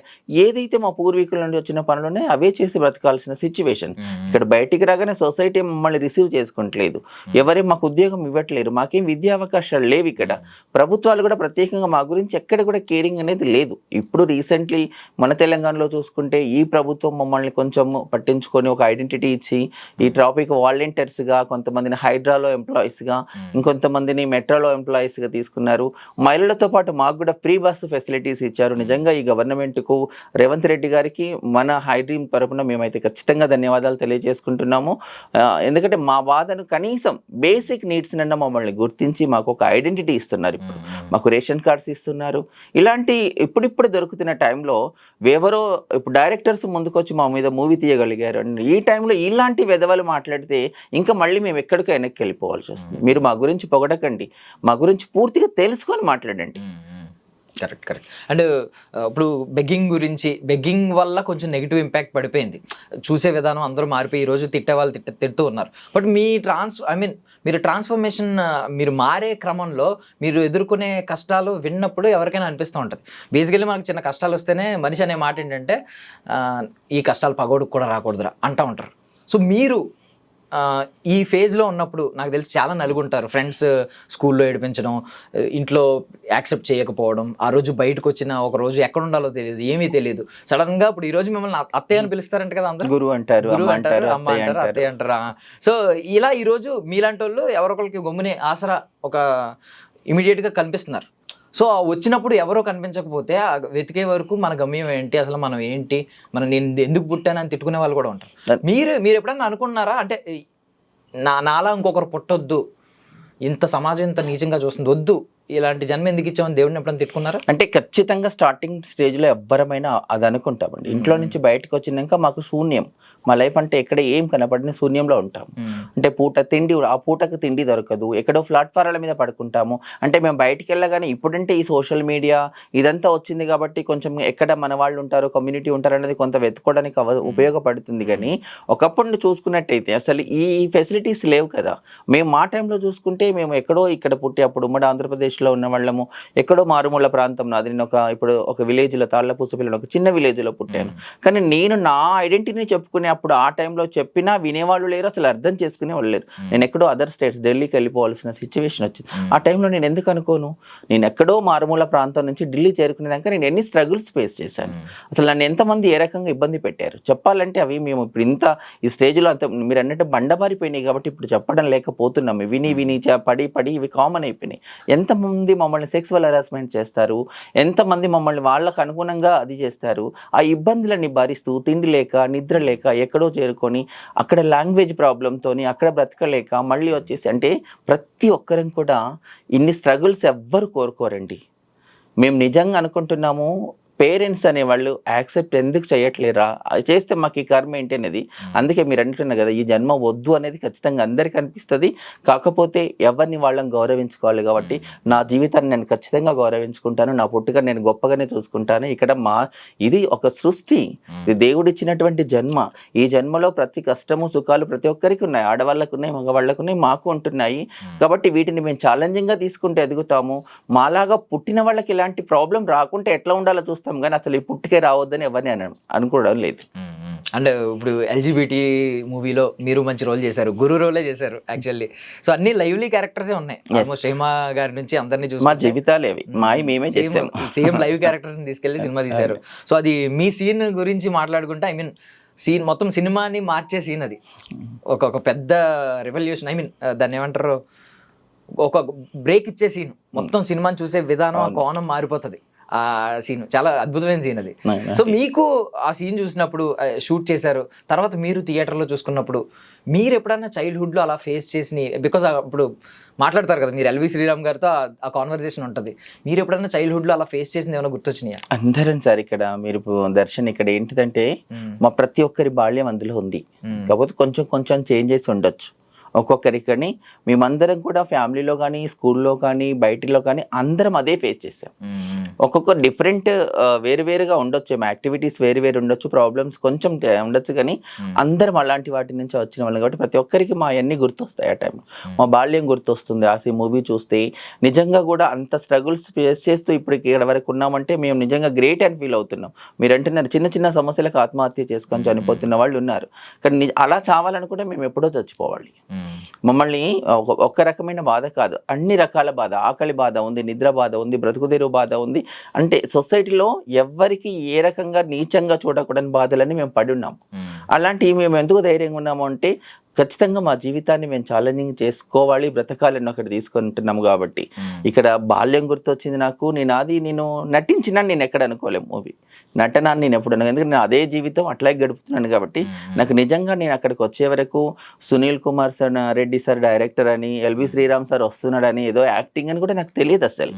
ఏదైతే మా పూర్వీకుల నుండి వచ్చిన పనులునే అవే చేసి బ్రతకాల్సిన సిచ్యువేషన్. ఇక్కడ బయటికి రాగానే సొసైటీ మమ్మల్ని రిసీవ్ చేసుకుంటలేదు, ఎవరేం మాకు ఉద్యోగం ఇవ్వట్లేరు, మాకేం విద్యా అవకాశాలు లేవు. ఇక్కడ ప్రభుత్వాలు కూడా ప్రత్యేకంగా మా గురించి ఎక్కడ కూడా కేరింగ్ అనేది లేదు. ఇప్పుడు రీసెంట్లీ మన తెలంగాణలో చూసుకుంటే ఈ ప్రభుత్వం మమ్మల్ని కొంచెం పట్టించుకొని ఒక ఐడెంటిటీ ఇచ్చి ఈ ట్రాఫిక్ వాలంటీర్స్గా, కొంతమందిని హైడ్రాలో ఎంప్లాయీస్గా, ఇంకొంతమందిని మెట్రోలో ఎంప్లాయీస్గా తీసుకున్నారు. మహిళలతో పాటు మాకు కూడా ఫ్రీ బస్సు ఫెసిలిటీస్ ఇచ్చారు. నిజంగా ఈ గవర్నమెంట్కు రేవంత్ రెడ్డి గారికి మన హైడ్రీమ్ తరపున మేమైతే ఖచ్చితంగా ధన్యవాదాలు తెలియజేసుకుంటున్నాము. ఎందుకంటే మా బాధను కనీసం బేసిక్ నీడ్స్ నన్న మమ్మల్ని గుర్తించి మాకు ఒక ఐడెంటిటీ ఇస్తున్నారు. ఇప్పుడు మాకు రేషన్ కార్డ్స్ ఇస్తున్నారు. ఇలాంటి ఇప్పుడిప్పుడు దొరుకుతున్న టైంలో ఎవరో ఇప్పుడు డైరెక్టర్స్ ముందుకొచ్చి మా మీద మూవీ తీయగలిగారు. ఈ టైంలో ఇలాంటి వెధవలు మాట్లాడితే ఇంకా మళ్ళీ మేము ఎక్కడికో వెనక్కి వెళ్ళిపోవాల్సి వస్తుంది. మీరు మా గురించి పొగడకండి, మా గురించి పూర్తిగా తెలుసుకొని మాట్లాడండి. కరెక్ట్. అండ్ ఇప్పుడు బెగ్గింగ్ వల్ల కొంచెం నెగిటివ్ ఇంపాక్ట్ పడిపోయింది. చూసే విధానం అందరూ మారిపోయి ఈరోజు తిట్టే వాళ్ళు తిడుతూ ఉన్నారు. బట్ మీ మీరు ట్రాన్స్ఫర్మేషన్, మీరు మారే క్రమంలో మీరు ఎదుర్కొనే కష్టాలు విన్నప్పుడు ఎవరికైనా అనిపిస్తూ ఉంటుంది. బేసికల్లీ మనకు చిన్న కష్టాలు వస్తేనే మనిషి అనే మాట ఏంటంటే ఈ కష్టాలు పగోడుకు కూడా రాకూడదురా అంటూ ఉంటారు. సో మీరు ఈ ఫేజ్లో ఉన్నప్పుడు నాకు తెలిసి చాలా నలుగుంటారు. ఫ్రెండ్స్ స్కూల్లో ఏడిపించడం, ఇంట్లో యాక్సెప్ట్ చేయకపోవడం, ఆ రోజు బయటకు వచ్చిన ఒక రోజు ఎక్కడ ఉండాలో తెలియదు, ఏమీ తెలియదు. సడన్గా ఇప్పుడు ఈ రోజు మిమ్మల్ని అత్తయ్య అని పిలుస్తారంట కదా అందరూ, గురువు అంటారు, అమ్మ అంటారు, అత్తయ్య అంటారా. సో ఇలా ఈరోజు మీలాంటి వాళ్ళు ఎవరొకరికి గమ్మునే ఆసరా ఒక ఇమీడియట్గా కనిపిస్తున్నారు. సో వచ్చినప్పుడు ఎవరో కనిపించకపోతే వెతికే వరకు మన గమ్యం ఏంటి, అసలు మనం ఏంటి, నేను ఎందుకు పుట్టానని తిట్టుకునే వాళ్ళు కూడా ఉంటారు. మీరు ఎప్పుడన్నా అనుకున్నారా అంటే నాలా ఇంకొకరు పుట్టొద్దు, ఇంత సమాజం ఇంత నీచంగా చూస్తుంది, వద్దు, ఇలాంటి జన్మ ఎందుకు ఇచ్చామని దేవుడిని ఎప్పుడైనా తిట్టుకున్నారా? అంటే ఖచ్చితంగా స్టార్టింగ్ స్టేజ్లో ఎవ్వరమైనా అది అనుకుంటామండి. ఇంట్లో నుంచి బయటకు వచ్చినాక మాకు శూన్యం, మా లైఫ్ అంటే ఎక్కడ ఏం కనపడిన శూన్యంలో ఉంటాం. అంటే తిండి, ఆ పూటకు తిండి దొరకదు, ఎక్కడో ప్లాట్ఫారాల మీద పడుకుంటాము. అంటే మేము బయటికి వెళ్ళగానే ఇప్పుడంటే ఈ సోషల్ మీడియా ఇదంతా వచ్చింది కాబట్టి కొంచెం ఎక్కడ మన వాళ్ళు ఉంటారు, కమ్యూనిటీ ఉంటారు అనేది కొంత వెతుక్కోవడానికి ఉపయోగపడుతుంది. కానీ ఒకప్పుడు చూసుకున్నట్టయితే అసలు ఈ ఫెసిలిటీస్ లేవు కదా. మేము మా టైంలో చూసుకుంటే మేము ఎక్కడో ఇక్కడ పుట్టి, అప్పుడు ఉమ్మడి ఆంధ్రప్రదేశ్లో ఉన్న వాళ్ళము, ఎక్కడో మారుమూల ప్రాంతంలో, అది నేను ఇప్పుడు ఒక విలేజ్లో, తాళ్లపూసపల్లిలో ఒక చిన్న విలేజ్లో పుట్టాను. కానీ నేను నా ఐడెంటిటీని చెప్పుకునే అప్పుడు ఆ టైంలో చెప్పినా వినేవాళ్ళు లేరు, అసలు అర్థం చేసుకునే వాళ్ళు లేరు. నేను ఎక్కడో అదర్ స్టేట్స్, ఢిల్లీకి వెళ్ళిపోవాల్సిన సిచ్యువేషన్ వచ్చింది. ఆ టైంలో నేను ఎందుకు అనుకోను, నేను ఎక్కడో మారుమూల ప్రాంతం నుంచి ఢిల్లీ చేరుకునేదాకా నేను ఎన్ని స్ట్రగుల్స్ ఫేస్ చేశాను, అసలు నన్ను ఎంతమంది ఏ రకంగా ఇబ్బంది పెట్టారు చెప్పాలంటే అవి మేము ఇప్పుడు ఇంత ఈ స్టేజ్లో అంత మీరు అన్నట్టు బండబారిపోయినాయి కాబట్టి ఇప్పుడు చెప్పడం లేకపోతున్నాం. విని పడి ఇవి కామన్ అయిపోయినాయి. ఎంతమంది మమ్మల్ని సెక్సువల్ హెరాస్మెంట్ చేస్తారు, ఎంతమంది మమ్మల్ని వాళ్ళకు అనుగుణంగా అది చేస్తారు. ఆ ఇబ్బందులన్నీ భరిస్తూ తిండి లేక నిద్ర లేక ఎక్కడో చేరుకొని అక్కడ లాంగ్వేజ్ ప్రాబ్లంతో అక్కడ బ్రతకలేక మళ్ళీ వచ్చేసి, అంటే ప్రతి ఒక్కరం కూడా ఇన్ని స్ట్రగుల్స్ ఎవ్వరు కోరుకోరండి. మేము నిజంగా అనుకుంటున్నాము పేరెంట్స్ అనేవాళ్ళు యాక్సెప్ట్ ఎందుకు చేయట్లేరా, చేస్తే మాకు ఈ కర్మ ఏంటి అనేది. అందుకే మీరు అంటున్నారు కదా, ఈ జన్మ వద్దు అనేది ఖచ్చితంగా అందరికీ అనిపిస్తుంది. కాకపోతే ఎవరిని వాళ్ళని గౌరవించుకోవాలి కాబట్టి నా జీవితాన్ని నేను ఖచ్చితంగా గౌరవించుకుంటాను, నా పుట్టుక నేను గొప్పగానే చూసుకుంటాను. ఇక్కడ ఇది ఒక సృష్టి, ఇది దేవుడిచ్చినటువంటి జన్మ. ఈ జన్మలో ప్రతి కష్టము సుఖాలు ప్రతి ఒక్కరికి ఉన్నాయి, ఆడవాళ్ళకు ఉన్నాయి, మగవాళ్ళకు ఉన్నాయి, మాకు ఉంటున్నాయి. కాబట్టి వీటిని మేము ఛాలెంజింగ్గా తీసుకుంటే ఎదుగుతాము. మాలాగా పుట్టిన వాళ్ళకి ఇలాంటి ప్రాబ్లం రాకుంటే ఎట్లా ఉండాలో చూస్తాం, కానీ అసలు ఈ పుట్టుకే రావద్దని ఎవరిని అనుకోవడం లేదు. అంటే ఇప్పుడు ఎల్జిబిటీ మూవీలో మీరు మంచి రోల్ చేశారు, గురు రోలే చేశారు యాక్చువల్లీ. సో అన్ని లైవ్లీ క్యారెక్టర్సే ఉన్నాయి. ఆల్మోస్ట్ హేమ గారి నుంచి అందరినీ చూసి మా జీవితాలు అవి మేమే చేసాము, సేమ్ లైవ్ క్యారెక్టర్స్ తీసుకెళ్లి సినిమా తీశారు. సో అది మీ సీన్ గురించి మాట్లాడుకుంటే, ఐ మీన్ సీన్ మొత్తం సినిమాని మార్చే సీన్ అది, ఒక పెద్ద రెవల్యూషన్. ఐ మీన్ దాన్ని ఏమంటారు, ఒక బ్రేక్ ఇచ్చే సీన్, మొత్తం సినిమాని చూసే విధానం, ఆ కోణం మారిపోతుంది. ఆ సీన్ చాలా అద్భుతమైన సీన్ అది. సో మీకు ఆ సీన్ చూసినప్పుడు, షూట్ చేశారు, తర్వాత మీరు థియేటర్లో చూసుకున్నప్పుడు మీరు ఎప్పుడన్నా చైల్డ్హుడ్లో అలా ఫేస్ చేసి, బికాజ్ ఇప్పుడు మాట్లాడతారు కదా మీరు ఎల్వి శ్రీరామ్ గారితో, ఆ కాన్వర్సేషన్ ఉంటుంది, మీరు ఎప్పుడన్నా చైల్డ్హుడ్లో అలా ఫేస్ చేసింది ఏమైనా గుర్తొచ్చినాయా? అందరం సార్ ఇక్కడ మీరు దర్శన్ ఇక్కడ ఏంటిదంటే మా ప్రతి ఒక్కరి బాల్యం అందులో ఉంది. కాకపోతే కొంచెం చేంజెస్ ఉండొచ్చు. ఒక్కొక్కరికని మేమందరం కూడా ఫ్యామిలీలో కానీ స్కూల్లో కానీ బయటిలో కానీ అందరం అదే ఫేస్ చేసాం. ఒక్కొక్క డిఫరెంట్ వేరువేరుగా ఉండొచ్చు, యాక్టివిటీస్ వేరు ఉండొచ్చు, ప్రాబ్లమ్స్ కొంచెం ఉండొచ్చు, కానీ అందరం అలాంటి వాటి నుంచి వచ్చిన వాళ్ళం కాబట్టి ప్రతి ఒక్కరికి మా అన్నీ గుర్తొస్తాయి. ఆ టైం మా బాల్యం గుర్తొస్తుంది. ఆ మూవీ చూస్తే నిజంగా కూడా అంత స్ట్రగుల్స్ ఫేస్ చేస్తూ ఇప్పుడు ఇక్కడ వరకు ఉన్నామంటే మేము నిజంగా గ్రేట్ అని ఫీల్ అవుతున్నాం. మీరు అంటున్నారు చిన్న చిన్న సమస్యలకు ఆత్మహత్య చేసుకొని చనిపోతున్న వాళ్ళు ఉన్నారు, కానీ అలా చావాలనుకుంటే మేము ఎప్పుడో చచ్చిపోవాలి. మమ్మల్ని ఒక్క రకమైన బాధ కాదు, అన్ని రకాల బాధ, ఆకలి బాధ ఉంది, నిద్ర బాధ ఉంది, బ్రతుకుదెరువు బాధ ఉంది. అంటే సొసైటీలో ఎవ్వరికి ఏ రకంగా నీచంగా చూడకూడని బాధలని మేము పడి ఉన్నాం. అలాంటివి మేము ఎందుకు ధైర్యంగా ఉన్నాము అంటే ఖచ్చితంగా మా జీవితాన్ని మేము ఛాలెంజింగ్ చేసుకోవాలి, బ్రతకాలని ఒకటి తీసుకుంటున్నాము. కాబట్టి ఇక్కడ బాల్యం గుర్తొచ్చింది నాకు. నేను నటించినా నేను ఎక్కడ అనుకోలేము మూవీ నటన నేను ఎప్పుడు ఎందుకంటే నేను అదే జీవితం అట్లాగే గడుపుతున్నాను. కాబట్టి నాకు నిజంగా నేను అక్కడికి వచ్చే వరకు Sunil Kumar sir Reddy sir director అని, ఎల్వి శ్రీరామ్ సార్ వస్తున్నాడని, ఏదో యాక్టింగ్ అని కూడా నాకు తెలియదు అసలు.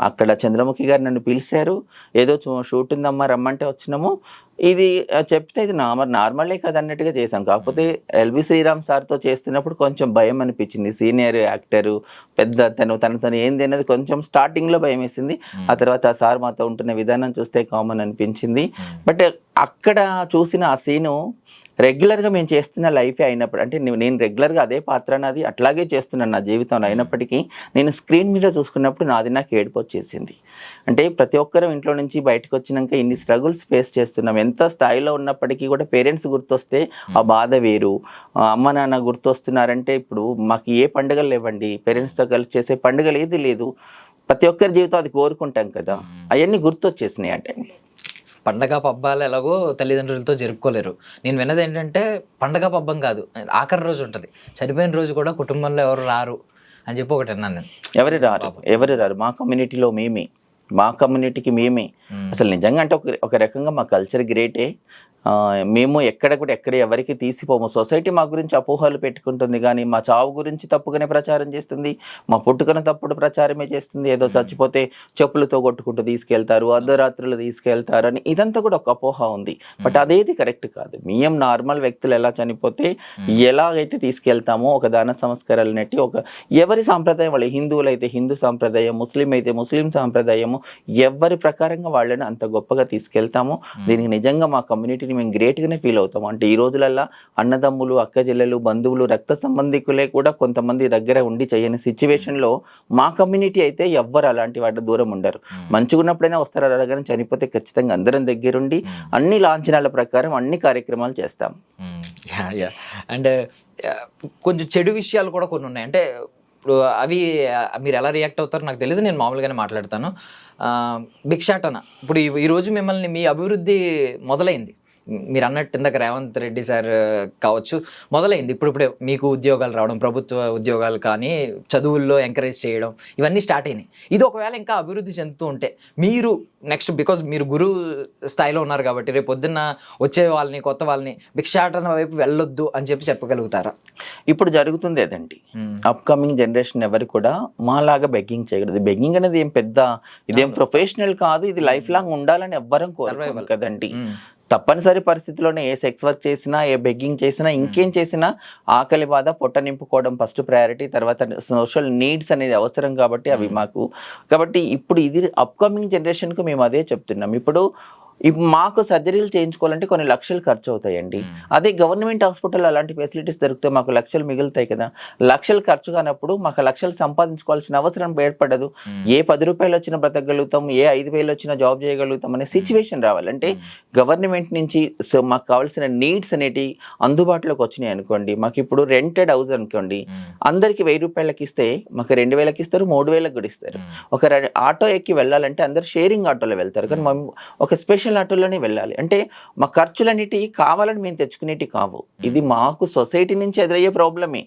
అక్కడ చంద్రముఖి గారు నన్ను పిలిచారు, ఏదో షూట్ ఉందమ్మా రమ్మంటే వచ్చినాము. ఇది చెప్తే ఇది నార్మలే కదా అన్నట్టుగా చేశాం. కాకపోతే ఎల్వి శ్రీరామ్ సార్తో చేస్తున్నప్పుడు కొంచెం భయం అనిపించింది. సీనియర్ యాక్టరు, పెద్ద తను ఏంది అనేది కొంచెం స్టార్టింగ్లో భయం వేసింది. ఆ తర్వాత ఆ సార్ మాతో ఉంటున్న విధానం చూస్తే కామన్ అనిపించింది. బట్ అక్కడ చూసిన ఆ సీను రెగ్యులర్గా మేము చేస్తున్న లైఫే అయినప్పుడు, అంటే నేను రెగ్యులర్గా అదే పాత్ర నాది అట్లాగే చేస్తున్నాను నా జీవితంలో అయినప్పటికీ నేను స్క్రీన్ మీద చూసుకున్నప్పుడు నాకు ఏడుపు వచ్చేసింది. అంటే ప్రతి ఒక్కరూ ఇంట్లో నుంచి బయటకు వచ్చినాక ఇన్ని స్ట్రగుల్స్ ఫేస్ చేస్తున్నాం. ఎంత స్థాయిలో ఉన్నప్పటికీ కూడా పేరెంట్స్ గుర్తొస్తే ఆ బాధ వేరు, అమ్మ నాన్న గుర్తొస్తున్నారంటే ఇప్పుడు మాకు ఏ పండుగలు లేవండి, పేరెంట్స్తో కలిసి చేసే పండుగలు ఏది లేదు. ప్రతి ఒక్కరి జీవితం అది కోరుకుంటాం కదా, అవన్నీ గుర్తొచ్చేసినాయి. అంటే పండగ పబ్బాలు ఎలాగో తల్లిదండ్రులతో జరుపుకోలేరు. నేను విన్నది ఏంటంటే పండగ పబ్బం కాదు, ఆఖరి రోజు ఉంటుంది, చనిపోయిన రోజు కూడా కుటుంబంలో ఎవరు రారు అని చెప్పి ఒకటి అన్నాను నేను. ఎవరు రారు మా కమ్యూనిటీలో మేమే, మా కమ్యూనిటీకి మేమే. అసలు నిజంగా అంటే ఒక రకంగా మా కల్చర్ గ్రేటే. మేము ఎక్కడ ఎవరికి తీసిపోము. సొసైటీ మా గురించి అపోహలు పెట్టుకుంటుంది, కానీ మా చావు గురించి తప్పుగానే ప్రచారం చేస్తుంది, మా పుట్టుకను తప్పుడు ప్రచారమే చేస్తుంది. ఏదో చచ్చిపోతే చెప్పులతో కొట్టుకుంటూ తీసుకెళ్తారు, అర్ధరాత్రులు తీసుకెళ్తారు అని ఇదంతా కూడా ఒక అపోహ ఉంది. బట్ అదేది కరెక్ట్ కాదు. మేము నార్మల్ వ్యక్తులు ఎలా చనిపోతే ఎలాగైతే తీసుకెళ్తామో ఒక దాన సంస్కారాలు నెట్టి ఎవరి సాంప్రదాయం వాళ్ళు, హిందువులు అయితే హిందూ సాంప్రదాయం, ముస్లిం అయితే ముస్లిం సాంప్రదాయము, ఎవరి ప్రకారంగా వాళ్ళని అంత గొప్పగా తీసుకెళ్తాము. దీనికి నిజంగా మా కమ్యూనిటీని మేము గ్రేట్గానే ఫీల్ అవుతాము. అంటే ఈ రోజులల్లో అన్నదమ్ములు, అక్క చెల్లెలు, బంధువులు, రక్త సంబంధికులే కూడా కొంతమంది దగ్గర ఉండి చేయని సిచ్యువేషన్లో మా కమ్యూనిటీ అయితే ఎవ్వరు అలాంటి వాటి దూరం ఉండరు. మంచిగా ఉన్నప్పుడైనా వస్తారు, అలాగని చనిపోతే ఖచ్చితంగా అందరం దగ్గరుండి అన్ని లాంఛనాల ప్రకారం అన్ని కార్యక్రమాలు చేస్తాం. అండ్ కొంచెం చెడు విషయాలు కూడా కొన్ని ఉన్నాయి. అంటే ఇప్పుడు అవి మీరు ఎలా రియాక్ట్ అవుతారో నాకు తెలియదు, నేను మామూలుగానే మాట్లాడతాను. భిక్షాటన, ఇప్పుడు ఈరోజు మిమ్మల్ని మీ అభివృద్ధి మొదలైంది. మీరు అన్నట్టు ఇందాక రేవంత్ రెడ్డి సార్ కావచ్చు మొదలైంది. ఇప్పుడిప్పుడే మీకు ఉద్యోగాలు రావడం, ప్రభుత్వ ఉద్యోగాలు కానీ చదువుల్లో ఎంకరేజ్ చేయడం, ఇవన్నీ స్టార్ట్ అయినాయి. ఇది ఒకవేళ ఇంకా అభివృద్ధి చెందుతూ ఉంటే మీరు నెక్స్ట్, బికాజ్ మీరు గురువు స్థాయిలో ఉన్నారు కాబట్టి రేపు పొద్దున్న వచ్చే వాళ్ళని, కొత్త వాళ్ళని భిక్షాటన వైపు వెళ్ళొద్దు అని చెప్పగలుగుతారా? ఇప్పుడు జరుగుతుంది అదండి. అప్కమింగ్ జనరేషన్ ఎవరు కూడా మాలాగా బెగ్గింగ్ చేయకూడదు. బెగ్గింగ్ అనేది ఏం పెద్ద ఇదేం ప్రొఫెషనల్ కాదు, ఇది లైఫ్ లాంగ్ ఉండాలని ఎవ్వరం కోరుకోవాలి కదండి. తప్పనిసరి పరిస్థితిలోనే ఏ సెక్స్ వర్క్ చేసినా, ఏ బెగ్గింగ్ చేసినా, ఇంకేం చేసినా ఆకలి బాధ, పొట్ట నింపుకోవడం ఫస్ట్ ప్రయారిటీ, తర్వాత సోషల్ నీడ్స్ అనేది అవసరం. కాబట్టి అవి కాబట్టి ఇప్పుడు ఇది అప్కమింగ్ జనరేషన్కు మేము అదే చెప్తున్నాం. ఇప్పుడు మాకు సర్జరీలు చేయించుకోవాలంటే కొన్ని లక్షలు ఖర్చు అవుతాయండి. అదే గవర్నమెంట్ హాస్పిటల్ అలాంటి ఫెసిలిటీస్ దొరికితే మాకు లక్షలు మిగులుతాయి కదా. లక్షలు ఖర్చు కానప్పుడు మాకు లక్షలు సంపాదించుకోవాల్సిన అవసరం ఏర్పడదు. ఏ 10 రూపాయలు వచ్చినా బ్రతకగలుగుతాం, ఏ 5,000 వచ్చినా జాబ్ చేయగలుగుతాం అనే సిచ్యువేషన్ రావాలంటే గవర్నమెంట్ నుంచి మాకు కావాల్సిన నీడ్స్ అనేటివి అందుబాటులోకి వచ్చినాయి అనుకోండి. మాకు ఇప్పుడు రెంటెడ్ హౌస్ అనుకోండి, అందరికి 1000 రూపాయలకి ఇస్తే మాకు 2,000కి ఇస్తారు, 3,000కి కూడా ఇస్తారు. ఒక ఆటో ఎక్కి వెళ్ళాలంటే అందరు షేరింగ్ ఆటోలో వెళ్తారు, కానీ ఒక స్పెషల్ ఆటోలోనే వెళ్ళాలి. అంటే మా ఖర్చులన్నిటి కావాలని మేము తెచ్చుకునేటి కావు. ఇది మాకు సొసైటీ నుంచి ఎదురయ్యే ప్రాబ్లమే.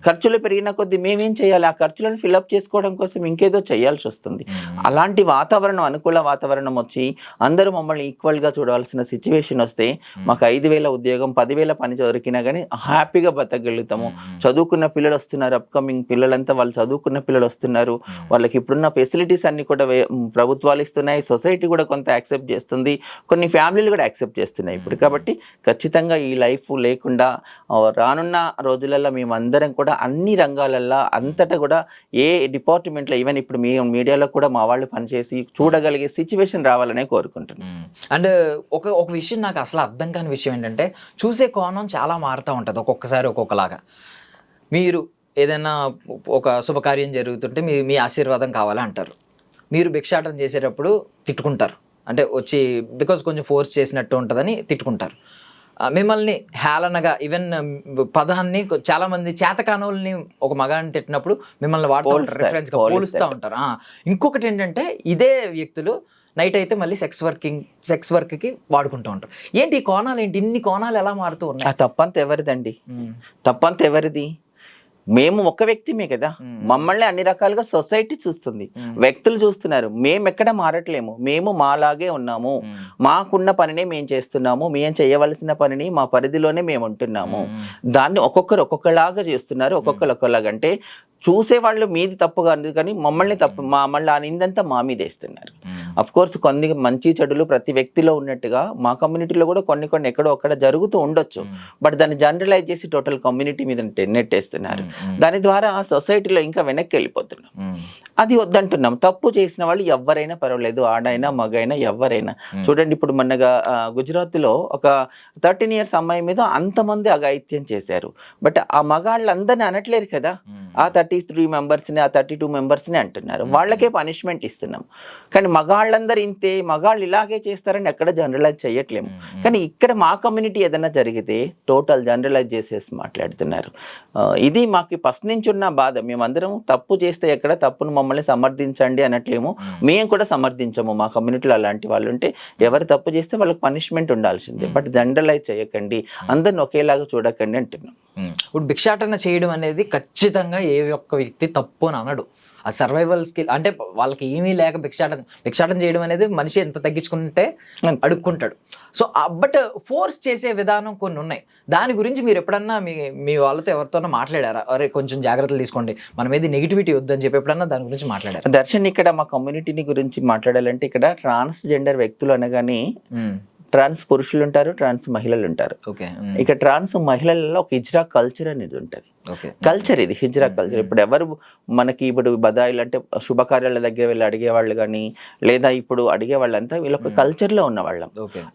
ఖర్చులు పెరిగిన కొద్దీ మేమేం చేయాలి? ఆ ఖర్చులను ఫిల్అప్ చేసుకోవడం కోసం ఇంకేదో చేయాల్సి వస్తుంది. అలాంటి వాతావరణం, అనుకూల వాతావరణం వచ్చి అందరూ మమ్మల్ని ఈక్వల్గా చూడాల్సిన సిచ్యువేషన్ వస్తే మాకు 5,000 ఉద్యోగం, 10,000 పని దొరికినా కానీ హ్యాపీగా బతకగలుగుతాము. చదువుకున్న పిల్లలు వస్తున్నారు, అప్కమింగ్ పిల్లలంతా వాళ్ళు చదువుకున్న పిల్లలు వస్తున్నారు. వాళ్ళకి ఇప్పుడున్న ఫెసిలిటీస్ అన్ని కూడా ప్రభుత్వాలు ఇస్తున్నాయి, సొసైటీ కూడా కొంత యాక్సెప్ట్ చేస్తుంది. కొన్ని ఫ్యామిలీలు కూడా యాక్సెప్ట్ చేస్తున్నాయి ఇప్పుడు. కాబట్టి ఖచ్చితంగా ఈ లైఫ్ లేకుండా రానున్న రోజులలో మేమందరం కూడా అన్ని రంగాలల్లో అంతటా కూడా ఏ డిపార్ట్మెంట్లో ఈవెన్ ఇప్పుడు మీ మీడియాలో కూడా మా వాళ్ళు పనిచేసి చూడగలిగే సిచ్యువేషన్ రావాలనే కోరుకుంటున్నాం. అండ్ ఒక విషయం నాకు అసలు అర్థం కాని విషయం ఏంటంటే, చూసే కోణం చాలా మారుతూ ఉంటుంది ఒక్కొక్కసారి ఒక్కొక్కలాగా. మీరు ఏదైనా ఒక శుభకార్యం జరుగుతుంటే మీ ఆశీర్వాదం కావాలా అంటారు. మీరు భిక్షాటన చేసేటప్పుడు తిట్టుకుంటారు, అంటే వచ్చి బికాజ్ కొంచెం ఫోర్స్ చేసినట్టు ఉంటుందని తిట్టుకుంటారు. మిమ్మల్ని హేళనగా ఈవెన్ పదాన్ని చాలామంది చేతకానుల్ని ఒక మగాన్ని తిట్టినప్పుడు మిమ్మల్ని వాడుతూ ఉంటారు, రిఫరెన్స్గా పోలుస్తూ ఉంటారు. ఇంకొకటి ఏంటంటే, ఇదే వ్యక్తులు నైట్ అయితే మళ్ళీ సెక్స్ వర్క్కి వాడుకుంటూ ఉంటారు. ఏంటి ఈ కోణాలు, ఏంటి ఇన్ని కోణాలు ఎలా మారుతూ ఉన్నాయి? ఆ తప్పంత ఎవరిదండి? తప్పంత ఎవరిది? మేము ఒక వ్యక్తిమే కదా, మమ్మల్ని అన్ని రకాలుగా సొసైటీ చూస్తుంది, వ్యక్తులు చూస్తున్నారు. మేము ఎక్కడ మారట్లేము, మేము మాలాగే ఉన్నాము, మాకున్న పనిని మేము చేస్తున్నాము, మేము చేయవలసిన పనిని మా పరిధిలోనే మేము ఉంటున్నాము. దాన్ని ఒక్కొక్కరు ఒక్కొక్కలాగా చేస్తున్నారు, ఒక్కొక్కరు ఒక్కొక్కలాగా. అంటే చూసేవాళ్ళు మీది తప్పు కాదు, కానీ మమ్మల్ని మళ్ళీ ఆ నిందంతా మా మీద వేస్తున్నారు. అఫ్ కోర్స్ కొన్ని మంచి చెడులు ప్రతి వ్యక్తిలో ఉన్నట్టుగా మా కమ్యూనిటీలో కూడా కొన్ని ఎక్కడో అక్కడ జరుగుతూ ఉండొచ్చు. బట్ దాన్ని జనరలైజ్ చేసి టోటల్ కమ్యూనిటీ మీద నెట్టేస్తున్నారు. దాని ద్వారా ఆ సొసైటీలో ఇంకా వెనక్కి వెళ్ళిపోతున్నాం. అది వద్దంటున్నాం. తప్పు చేసిన వాళ్ళు ఎవరైనా పర్వాలేదు, ఆడైనా మగైనా ఎవరైనా. చూడండి, ఇప్పుడు మొన్నగా గుజరాత్లో ఒక 13 years అమ్మాయి మీద అంతమంది అఘాయిత్యం చేశారు. బట్ ఆ మగాళ్ళందరినీ అనట్లేరు కదా, ఆ 33 మెంబర్స్ని ఆ 32 మెంబర్స్ని అంటున్నారు. వాళ్ళకే పనిష్మెంట్ ఇస్తున్నాం. కానీ మగాళ్ళందరూ ఇంతే, మగాళ్ళు ఇలాగే చేస్తారని ఎక్కడ జనరలైజ్ చేయట్లేము. కానీ ఇక్కడ మా కమ్యూనిటీ ఏదైనా జరిగితే టోటల్ జనరలైజ్ చేసేసి మాట్లాడుతున్నారు. ఇది మాకు ఫస్ట్ నుంచి ఉన్న బాధ. మేమందరం తప్పు చేస్తే ఎక్కడ తప్పును మమ్మల్ని సమర్థించండి అనట్లేము, మేము కూడా సమర్థించము. మా కమ్యూనిటీలో అలాంటి వాళ్ళు ఉంటే ఎవరు తప్పు చేస్తే వాళ్ళకి పనిష్మెంట్ ఉండాల్సిందే, బట్ జనరలైజ్ చేయకండి, అందరిని ఒకేలాగా చూడకండి అంటున్నాం. ఇప్పుడు భిక్షాటన చేయడం అనేది ఖచ్చితంగా ఏ ఒక్క వ్యక్తి తప్పు అని అనడు. ఆ సర్వైవల్ స్కిల్ అంటే వాళ్ళకి ఏమీ లేక భిక్షాటన చేయడం అనేది మనిషి ఎంత తగ్గించుకుంటే అడుక్కుంటాడు. సో బట్ ఫోర్స్ చేసే విధానం కొన్ని ఉన్నాయి. దాని గురించి మీరు ఎప్పుడన్నా మీ వాళ్ళతో ఎవరితోనో మాట్లాడారా? అరే కొంచెం జాగ్రత్తలు తీసుకోండి, మన మీద నెగిటివిటీ వద్దని చెప్పి ఎప్పుడన్నా దాని గురించి మాట్లాడారు? దర్శన్, ఇక్కడ మా కమ్యూనిటీని గురించి మాట్లాడాలంటే, ఇక్కడ ట్రాన్స్జెండర్ వ్యక్తులు అనగానే ట్రాన్స్ పురుషులు ఉంటారు, ట్రాన్స్ మహిళలు ఉంటారు. ఇక ట్రాన్స్ మహిళలలో ఒక హిజ్రా కల్చర్ అనేది ఉంటుంది. కల్చర్ ఇది హిజ్రా కల్చర్. ఇప్పుడు ఎవరు మనకి ఇప్పుడు బదాయిలు అంటే శుభకార్యాల దగ్గర వెళ్ళి అడిగేవాళ్ళు కానీ, లేదా ఇప్పుడు అడిగే వాళ్ళంతా వీళ్ళొక కల్చర్లో ఉన్నవాళ్ళం.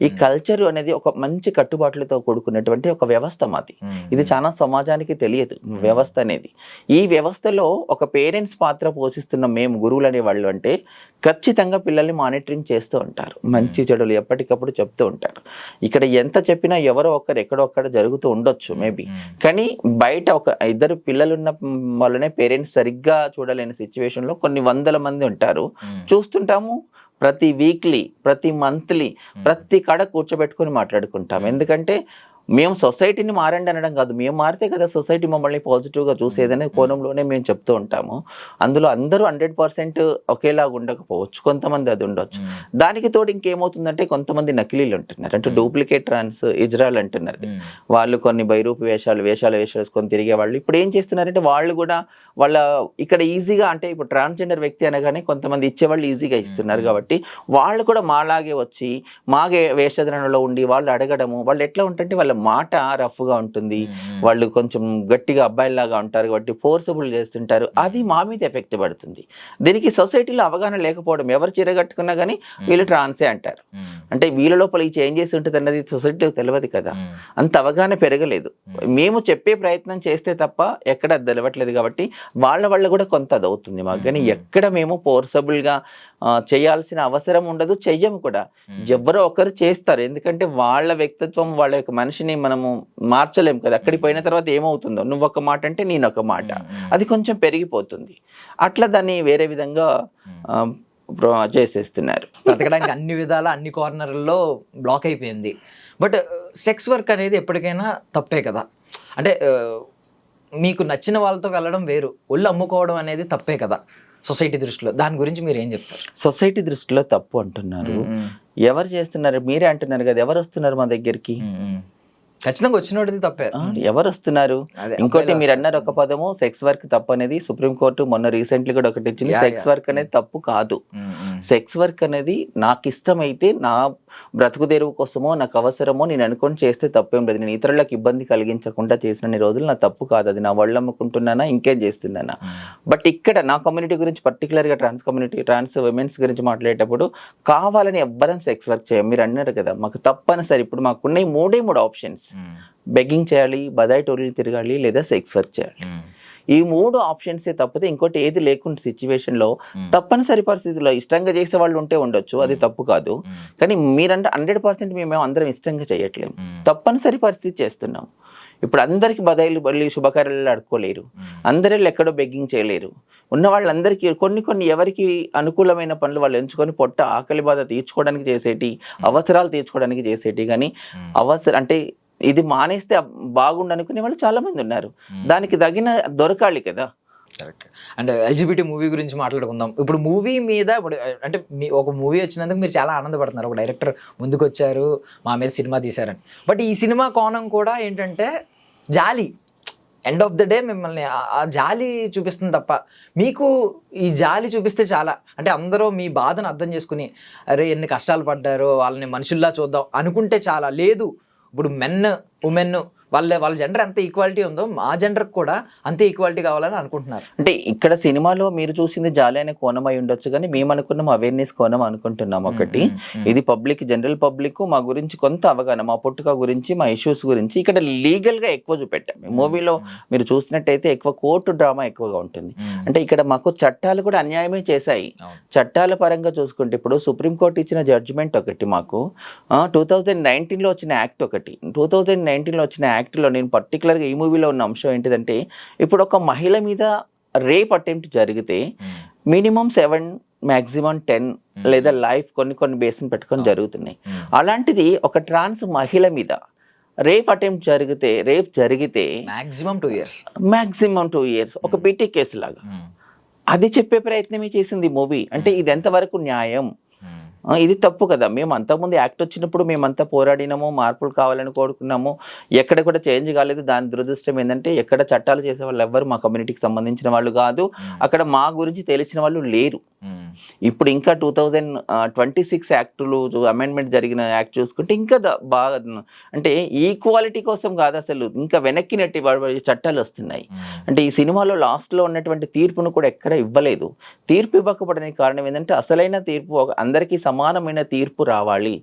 ఈ కల్చర్ అనేది ఒక మంచి కట్టుబాట్లతో కూడుకున్నటువంటి ఒక వ్యవస్థ మాది. ఇది చాలా సమాజానికి తెలియదు వ్యవస్థ అనేది. ఈ వ్యవస్థలో ఒక పేరెంట్స్ పాత్ర పోషిస్తున్న మేము గురువులు అనే వాళ్ళు అంటే ఖచ్చితంగా పిల్లల్ని మానిటరింగ్ చేస్తూ ఉంటారు, మంచి చెడులు ఎప్పటికప్పుడు చెప్తూ ఉంటారు. ఇక్కడ ఎంత చెప్పినా ఎవరో ఒకరు ఎక్కడో ఒక్కడ జరుగుతూ ఉండొచ్చు మేబీ, కానీ బయట ఒక ఇద్దరు పిల్లలున్న వాళ్ళనే పేరెంట్స్ సరిగ్గా చూడలేని సిచ్యువేషన్లో కొన్ని వందల మంది ఉంటారు. చూస్తుంటాము, ప్రతి వీక్లీ, ప్రతి మంత్లీ, ప్రతి కాడ కూర్చోబెట్టుకొని మాట్లాడుకుంటాం. ఎందుకంటే మేము సొసైటీని మారండి అనడం కాదు, మేము మారితే కదా సొసైటీ మమ్మల్ని పాజిటివ్గా చూసేదనే కోణంలోనే మేము చెప్తూ ఉంటాము. అందులో అందరూ 100% ఒకేలాగా ఉండకపోవచ్చు, కొంతమంది అది ఉండొచ్చు. దానికి తోడు ఇంకేమవుతుందంటే కొంతమంది నకిలీలు ఉంటున్నారు, అంటే డూప్లికేట్ ట్రాన్స్ ఇజ్రాయల్ అంటున్నారు. వాళ్ళు కొన్ని బైరూపు వేషాలు వేసుకొని తిరిగే వాళ్ళు ఇప్పుడు ఏం చేస్తున్నారంటే వాళ్ళు కూడా వాళ్ళ ఇక్కడ ఈజీగా, అంటే ఇప్పుడు ట్రాన్స్జెండర్ వ్యక్తి అనగానే కొంతమంది ఇచ్చేవాళ్ళు ఈజీగా ఇస్తున్నారు కాబట్టి వాళ్ళు కూడా మాలాగే వచ్చి మాగే వేషధరణలో ఉండి వాళ్ళు అడగడము. వాళ్ళు ఎట్లా ఉంటుంటే వాళ్ళ మాట రఫ్గా ఉంటుంది, వాళ్ళు కొంచెం గట్టిగా అబ్బాయిలాగా ఉంటారు కాబట్టి ఫోర్సబుల్ చేస్తుంటారు. అది మా మీద ఎఫెక్ట్ పడుతుంది. దీనికి సొసైటీలో అవగాహన లేకపోవడం, ఎవరు చీర కట్టుకున్నా కానీ వీళ్ళు ట్రాన్సే అంటారు. అంటే వీళ్ళ లోపల ఈ చేంజెస్ ఉంటుంది అన్నది సొసైటీకి తెలియదు కదా, అంత అవగాహన పెరగలేదు. మేము చెప్పే ప్రయత్నం చేస్తే తప్ప ఎక్కడ అది తెలవట్లేదు కాబట్టి వాళ్ళ వల్ల కూడా కొంత అది అవుతుంది మాకు. కానీ ఎక్కడ మేము ఫోర్సబుల్గా చేయాల్సిన అవసరం ఉండదు, చెయ్యము కూడా. ఎవరో ఒకరు చేస్తారు, ఎందుకంటే వాళ్ళ వ్యక్తిత్వం, వాళ్ళ యొక్క మనిషిని మనము మార్చలేము కదా. అక్కడికి పోయిన తర్వాత ఏమవుతుందో, నువ్వు ఒక మాట అంటే నేను ఒక మాట, అది కొంచెం పెరిగిపోతుంది. అట్లా దాన్ని వేరే విధంగా చేసేస్తున్నారు. బ్రతకడానికి అన్ని విధాల అన్ని కార్నర్లలో బ్లాక్ అయిపోయింది. బట్ సెక్స్ వర్క్ అనేది ఎప్పటికైనా తప్పే కదా. అంటే మీకు నచ్చిన వాళ్ళతో వెళ్ళడం వేరు, ఒళ్ళు అమ్ముకోవడం అనేది తప్పే కదా సొసైటీ దృష్టిలో. దాని గురించి మీరు ఏం చెప్తారు? సొసైటీ దృష్టిలో తప్పు అంటున్నారు, ఎవరు చేస్తున్నారు? మీరే అంటున్నారు కదా, ఎవరు వస్తున్నారు మా దగ్గరికి? ఖచ్చితంగా వచ్చినోడిది తప్పే. ఎవరు వస్తున్నారు? ఇంకోటి మీరు అన్నారు ఒక పదము, సెక్స్ వర్క్ తప్పు అనేది. సుప్రీంకోర్టు మొన్న రీసెంట్లీ కూడా ఒకటి ఇచ్చింది, సెక్స్ వర్క్ అనేది తప్పు కాదు. సెక్స్ వర్క్ అనేది నాకు ఇష్టమైతే, నా బ్రతుకు తెరువు కోసమో నాకు అవసరమో నేను అనుకొని చేస్తే తప్పేం లేదు. నేను ఇతరులకు ఇబ్బంది కలిగించకుండా చేసిన రోజులు నా తప్పు కాదు. అది నా వాళ్ళు అమ్ముకుంటున్నానా ఇంకేం చేస్తున్నానా. బట్ ఇక్కడ నా కమ్యూనిటీ గురించి పర్టికులర్గా ట్రాన్స్ విమెన్స్ గురించి మాట్లాడేటప్పుడు కావాలని ఎవ్వరం సెక్స్ వర్క్ చేయం. మీరు అన్నారు కదా మాకు తప్పనిసరి ఇప్పుడు మాకున్న 3 ఆప్షన్స్, బెగ్గింగ్ చేయాలి, బదాయి టోర్లు తిరగాలి, లేదా సెక్స్ వర్క్ చేయాలి. ఈ 3 ఆప్షన్సే తప్పితే ఇంకోటి ఏది లేకుండా సిచ్యువేషన్లో తప్పనిసరి పరిస్థితుల్లో ఇష్టంగా చేసే వాళ్ళు ఉంటే ఉండొచ్చు, అది తప్పు కాదు. కానీ మీరంటే 100% మేము అందరం ఇష్టంగా చేయట్లేము, తప్పనిసరి పరిస్థితి చేస్తున్నాం. ఇప్పుడు అందరికి బదాయిలు బలి శుభకార్యాలు అడుక్కోలేరు, అందరూ ఎక్కడో బెగ్గింగ్ చేయలేరు. ఉన్న వాళ్ళందరికీ కొన్ని ఎవరికి అనుకూలమైన పనులు వాళ్ళు ఎంచుకొని పొట్ట ఆకలి బాధ తీర్చుకోవడానికి చేసేటి, అవసరాలు తీర్చుకోవడానికి చేసేటి. కానీ అంటే ఇది మానేస్తే బాగుండు అనుకునే వాళ్ళు చాలా మంది ఉన్నారు. దానికి తగిన దొరకాలి కదా. కరెక్ట్. అండ్ ఎల్జిబిటీ మూవీ గురించి మాట్లాడుకుందాం. ఇప్పుడు మూవీ మీద ఇప్పుడు అంటే ఒక మూవీ వచ్చినందుకు మీరు చాలా ఆనందపడుతున్నారు, ఒక డైరెక్టర్ ముందుకు వచ్చారు మా మీద సినిమా తీశారని. బట్ ఈ సినిమా కోణం కూడా ఏంటంటే జాలి, ఎండ్ ఆఫ్ ద డే మిమ్మల్ని ఆ జాలి చూపిస్తుంది తప్ప మీకు ఈ జాలి చూపిస్తే చాలా, అంటే అందరూ మీ బాధను అర్థం చేసుకుని అరే ఎన్ని కష్టాలు పడ్డారో వాళ్ళని మనుషుల్లా చూద్దాం అనుకుంటే చాలా. లేదు, ఇప్పుడు మెన్ ఉమెన్ వాళ్ళ జెండర్ ఎంత ఈక్వాలిటీ ఉందో మా జెండర్కి కూడా అంతే ఈక్వాలిటీ కావాలని అనుకుంటున్నారు. అంటే ఇక్కడ సినిమాలో మీరు చూసింది జాలి అనే కోణం అయి ఉండొచ్చు, కానీ మేము అనుకున్నాం అవేర్నెస్ కోణం అనుకుంటున్నాం. ఒకటి ఇది పబ్లిక్, జనరల్ పబ్లిక్ మా గురించి కొంత అవగాహన, మా పుట్టుక గురించి, మా ఇష్యూస్ గురించి ఇక్కడ లీగల్గా ఎక్కువ చూపెట్టాం. మూవీలో మీరు చూసినట్టయితే ఎక్కువ కోర్టు డ్రామా ఎక్కువగా ఉంటుంది. అంటే ఇక్కడ మాకు చట్టాలు కూడా అన్యాయమే చేశాయి. చట్టాల పరంగా చూసుకుంటే ఇప్పుడు సుప్రీంకోర్టు ఇచ్చిన జడ్జిమెంట్ ఒకటి, మాకు 2019లో వచ్చిన యాక్ట్ ఒకటి, 2019లో వచ్చిన యాక్ట్లో నేను పర్టికులర్గా ఈ మూవీలో ఉన్న అంశం ఏంటిదంటే ఇప్పుడు ఒక మహిళ మీద రేప్ అటెంప్ట్ జరిగితే మినిమం 7 మ్యాక్సిమం 10 లేదా లైఫ్ కొన్ని బేస్ని పెట్టుకొని జరుగుతున్నాయి. అలాంటిది ఒక ట్రాన్స్ మహిళ మీద రేప్ అటెంప్ట్ జరిగితే మ్యాక్సిమం 2 years ఒక పీటీ కేసు లాగా అది చెప్పే ప్రయత్నమే చేసింది మూవీ. అంటే ఇది ఎంతవరకు న్యాయం, ఇది తప్పు కదా. మేము అంతకుముందు యాక్ట్ వచ్చినప్పుడు మేమంతా పోరాడినాము, మార్పులు కావాలని కోరుకున్నాము, ఎక్కడ కూడా చేంజ్ కాలేదు. దాని దురదృష్టం ఏంటంటే ఎక్కడ చట్టాలు చేసే వాళ్ళు ఎవ్వరు మా కమ్యూనిటీకి సంబంధించిన వాళ్ళు కాదు, అక్కడ మా గురించి తెలిసిన వాళ్ళు లేరు. ఇప్పుడు ఇంకా 2026 యాక్టులు అమెండ్మెంట్ జరిగిన యాక్ట్ చూసుకుంటే ఇంకా బాగా, అంటే ఈక్వాలిటీ కోసం కాదు అసలు, ఇంకా వెనక్కి నెట్టి చట్టాలు వస్తున్నాయి. అంటే ఈ సినిమాలో లాస్ట్లో ఉన్నటువంటి తీర్పును కూడా ఎక్కడ ఇవ్వలేదు. తీర్పు ఇవ్వకపోవడానికి కారణం ఏంటంటే అసలైన తీర్పు అందరికీ సమానమైన తీర్పు రావాలి.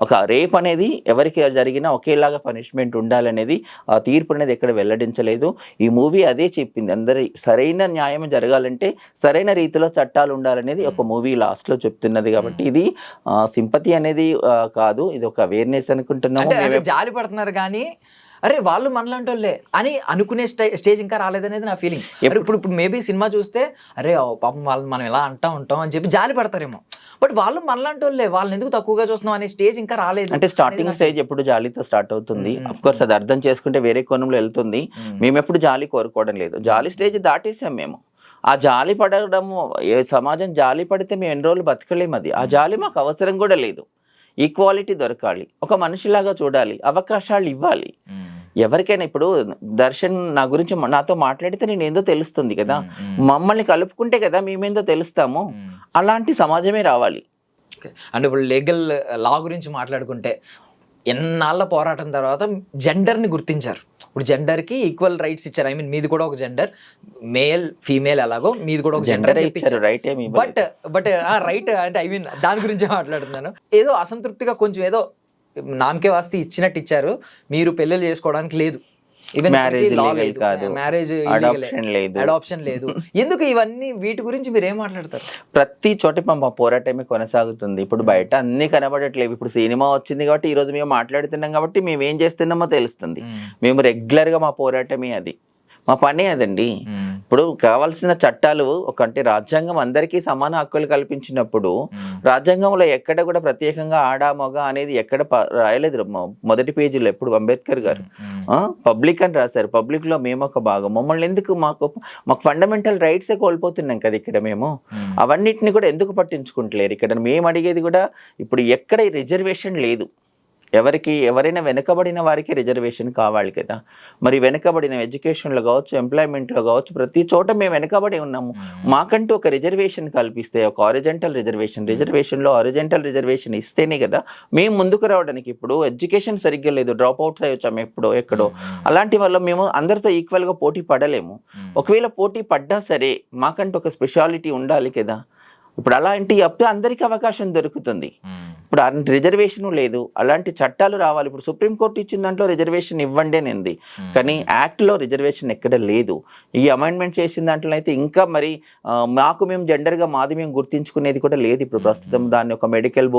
ఒక రేప్ అనేది ఎవరికి జరిగినా ఒకేలాగా పనిష్మెంట్ ఉండాలనేది ఆ తీర్పు అనేది ఎక్కడ వెల్లడించలేదు. ఈ మూవీ అదే చెప్పింది, అందరి సరైన న్యాయం జరగాలంటే సరైన రీతిలో చట్టాలు ఉండాలనేది ఒక మూవీ లాస్ట్ లో చెప్తున్నది. కాబట్టి ఇది సింపతి అనేది కాదు, ఇది ఒక అవేర్నెస్ అనుకుంటున్నాము. జాలి పడుతున్నారు కానీ అరే వాళ్ళు మనలాంటి వాళ్ళే అని అనుకునే స్టేజ్ ఇంకా రాలేదనేది నా ఫీలింగ్. ఇప్పుడు మేబీ సినిమా చూస్తే అరే పాపం వాళ్ళు మనం ఎలా ఉంటాం అని చెప్పి జాలి పడతారేమో, బట్ వాళ్ళు మనలాంటి వాళ్ళే, వాళ్ళని ఎందుకు తక్కువగా చూస్తున్నాం అనే స్టేజ్ ఇంకా రాలేదు. అంటే స్టార్టింగ్ స్టేజ్ ఎప్పుడు జాలితో స్టార్ట్ అవుతుంది. అఫ్ కోర్స్ అది అర్థం చేసుకుంటే వేరే కోణంలో వెళ్తుంది. మేము ఎప్పుడు జాలి కోరుకోవడం లేదు, జాలి స్టేజ్ దాటేసాం మేము. ఆ జాలి పడడము, సమాజం జాలి పడితే మేము ఎన్ని రోజులు బతకలేము. అది ఆ జాలి మాకు అవసరం కూడా లేదు. ఈక్వాలిటీ దొరకాలి, ఒక మనిషిలాగా చూడాలి, అవకాశాలు ఇవ్వాలి ఎవరికైనా. ఇప్పుడు దర్శన్ నా గురించి నాతో మాట్లాడితే నేను ఏందో తెలుస్తుంది కదా, మమ్మల్ని కలుపుకుంటే కదా మేమేందో తెలుస్తాము. అలాంటి సమాజమే రావాలి. అంటే ఇప్పుడు లీగల్ లా గురించి మాట్లాడుకుంటే ఎన్నాళ్ళ పోరాటం తర్వాత జెండర్ని గుర్తించారు. ఇప్పుడు జెండర్కి ఈక్వల్ రైట్స్ ఇచ్చారు. ఐ మీన్ మీది కూడా ఒక జెండర్, మేల్ ఫీమేల్ ఎలాగో మీది కూడా ఒక జెండర్ ఇచ్చారు. బట్ రైట్ అంటే ఐ మీన్ దాని గురించే మాట్లాడుతున్నాను. ఏదో అసంతృప్తిగా కొంచెం ఏదో నామకే వాస్తే ఇచ్చినట్టు ఇచ్చారు, మీరు పెళ్ళిళ్ళు చేసుకోవడానికి లేదు, మ్యారేజ్ అడాప్షన్ లేదు. ఎందుకు ఇవన్నీ, వీటి గురించి మీరు ఏం మాట్లాడతారు? ప్రతి చోట మా పోరాటమే కొనసాగుతుంది. ఇప్పుడు బయట అన్ని కనబడట్లేవు. ఇప్పుడు సినిమా వచ్చింది కాబట్టి ఈ రోజు మేము మాట్లాడుతున్నాం కాబట్టి మేము ఏం చేస్తున్నామో తెలుస్తుంది. మేము రెగ్యులర్ గా మా పోరాటమే అది, మా పని అదండి. ఇప్పుడు కావాల్సిన చట్టాలు అంటే రాజ్యాంగం అందరికీ సమాన హక్కులు కల్పించినప్పుడు రాజ్యాంగంలో ఎక్కడ కూడా ప్రత్యేకంగా ఆడ మగ అనేది ఎక్కడ రాయలేదు. మొదటి పేజీలో ఎప్పుడు అంబేద్కర్ గారు పబ్లిక్ అని రాశారు. పబ్లిక్ లో మేము ఒక భాగం. మమ్మల్ని ఎందుకు, మాకు ఫండమెంటల్ రైట్సే కోల్పోతున్నాం కదా ఇక్కడ. మేము అవన్నిటిని కూడా ఎందుకు పట్టించుకుంటలేరు ఇక్కడ? మేము అడిగేది కూడా ఇప్పుడు ఎక్కడ రిజర్వేషన్ లేదు. ఎవరైనా వెనుకబడిన వారికి రిజర్వేషన్ కావాలి కదా. మరి వెనుకబడిన ఎడ్యుకేషన్లో కావచ్చు, ఎంప్లాయ్మెంట్లో కావచ్చు, ప్రతి చోట మేము వెనుకబడి ఉన్నాము. మాకంటూ ఒక రిజర్వేషన్ కల్పిస్తే, ఒక రిజర్వేషన్లో హారిజంటల్ రిజర్వేషన్ ఇస్తేనే కదా మేము ముందుకు రావడానికి. ఇప్పుడు ఎడ్యుకేషన్ సరిగ్గా లేదు, డ్రాప్ అవుట్స్ అయ్యి వచ్చాము ఎక్కడో. అలాంటి వల్ల మేము అందరితో ఈక్వల్గా పోటీ పడలేము. ఒకవేళ పోటీ పడ్డా సరే మాకంటూ ఒక స్పెషాలిటీ ఉండాలి కదా. ఇప్పుడు అలాంటి అప్పుడు అందరికీ అవకాశం దొరుకుతుంది. ఇప్పుడు రిజర్వేషన్ లేదు, అలాంటి చట్టాలు రావాలి. ఇప్పుడు సుప్రీంకోర్టు ఇచ్చిన దాంట్లో రిజర్వేషన్ ఇవ్వండి అని ఉంది, కానీ యాక్ట్లో రిజర్వేషన్ ఎక్కడ లేదు. ఈ అమెండ్మెంట్ చేసిన దాంట్లో అయితే ఇంకా మరి మేము జెండర్గా మాది మేము గుర్తించుకునేది కూడా లేదు. ఇప్పుడు ప్రస్తుతం దాన్ని ఒక మెడికల్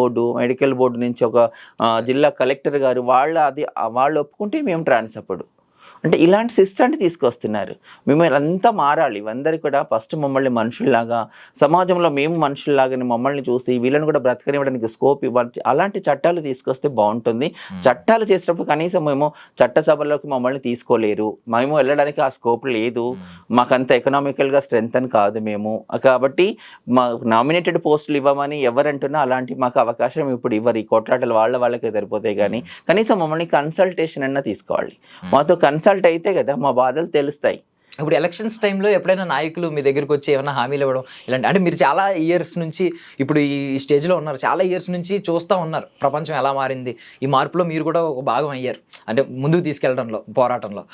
బోర్డు నుంచి ఒక జిల్లా కలెక్టర్ గారు వాళ్ళు ఒప్పుకుంటే మేము ట్రాన్స్. అప్పుడు అంటే ఇలాంటి సిస్టాన్ని తీసుకొస్తున్నారు. మేము అంతా మారాలి. అందరి కూడా ఫస్ట్ మమ్మల్ని మనుషుల్లాగా, సమాజంలో మేము మనుషుల్లాగానే మమ్మల్ని చూసి వీళ్ళని కూడా బ్రతకనివ్వడానికి స్కోప్ ఇవ్వాలి. అలాంటి చట్టాలు తీసుకొస్తే బాగుంటుంది. చట్టాలు చేసేటప్పుడు కనీసం మేము చట్టసభల్లోకి మమ్మల్ని తీసుకోలేరు, మేము వెళ్ళడానికి ఆ స్కోప్ లేదు, మాకంత ఎకనామికల్గా స్ట్రెంత్ అని కాదు మేము. కాబట్టి మా నామినేటెడ్ పోస్టులు ఇవ్వమని ఎవరంటున్నా అలాంటి మాకు అవకాశం ఇప్పుడు ఇవ్వరు. ఈ కొట్లాటలు వాళ్ళకే సరిపోతాయి. కానీ కనీసం మమ్మల్ని కన్సల్టేషన్ అన్నా తీసుకోవాలి. మాతో కన్సల్ట్ అయితే కదా మా బాధలు తెలుస్తాయి. ఇప్పుడు ఎలక్షన్స్ టైంలో ఎప్పుడైనా నాయకులు మీ దగ్గరికి వచ్చి ఏమైనా హామీలు ఇవ్వడం ఇలాంటి, అంటే మీరు చాలా ఇయర్స్ నుంచి ఇప్పుడు ఈ స్టేజ్లో ఉన్నారు, చాలా ఇయర్స్ నుంచి చూస్తూ ఉన్నారు ప్రపంచం ఎలా మారింది, ఈ మార్పులో మీరు కూడా ఒక భాగం అయ్యారు, అంటే ముందుకు తీసుకెళ్లడంలో, పోరాటంలో.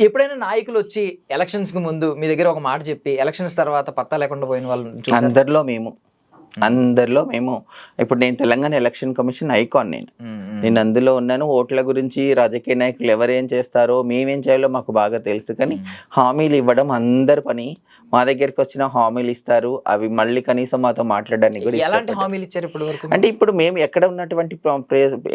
ఎప్పుడైనా నాయకులు వచ్చి ఎలక్షన్స్కి ముందు మీ దగ్గర ఒక మాట చెప్పి ఎలక్షన్స్ తర్వాత పత్తా లేకుండా పోయిన వాళ్ళు అందరిలో మేము ఇప్పుడు నేను తెలంగాణ ఎలక్షన్ కమిషన్ ఐకాన్, నేను అందులో ఉన్నాను. ఓట్ల గురించి రాజకీయ నాయకులు ఎవరేం చేస్తారో మేమేం చేయాలో మాకు బాగా తెలుసు. కానీ హామీలు ఇవ్వడం అందరి పని. మా దగ్గరికి వచ్చిన హామీలు ఇస్తారు, అవి మళ్ళీ కనీసం మాతో మాట్లాడడానికి కూడా ఎలాంటి హామీలు ఇచ్చారు ఇప్పుడు వరకు? అంటే ఇప్పుడు మేము ఎక్కడ ఉన్నటువంటి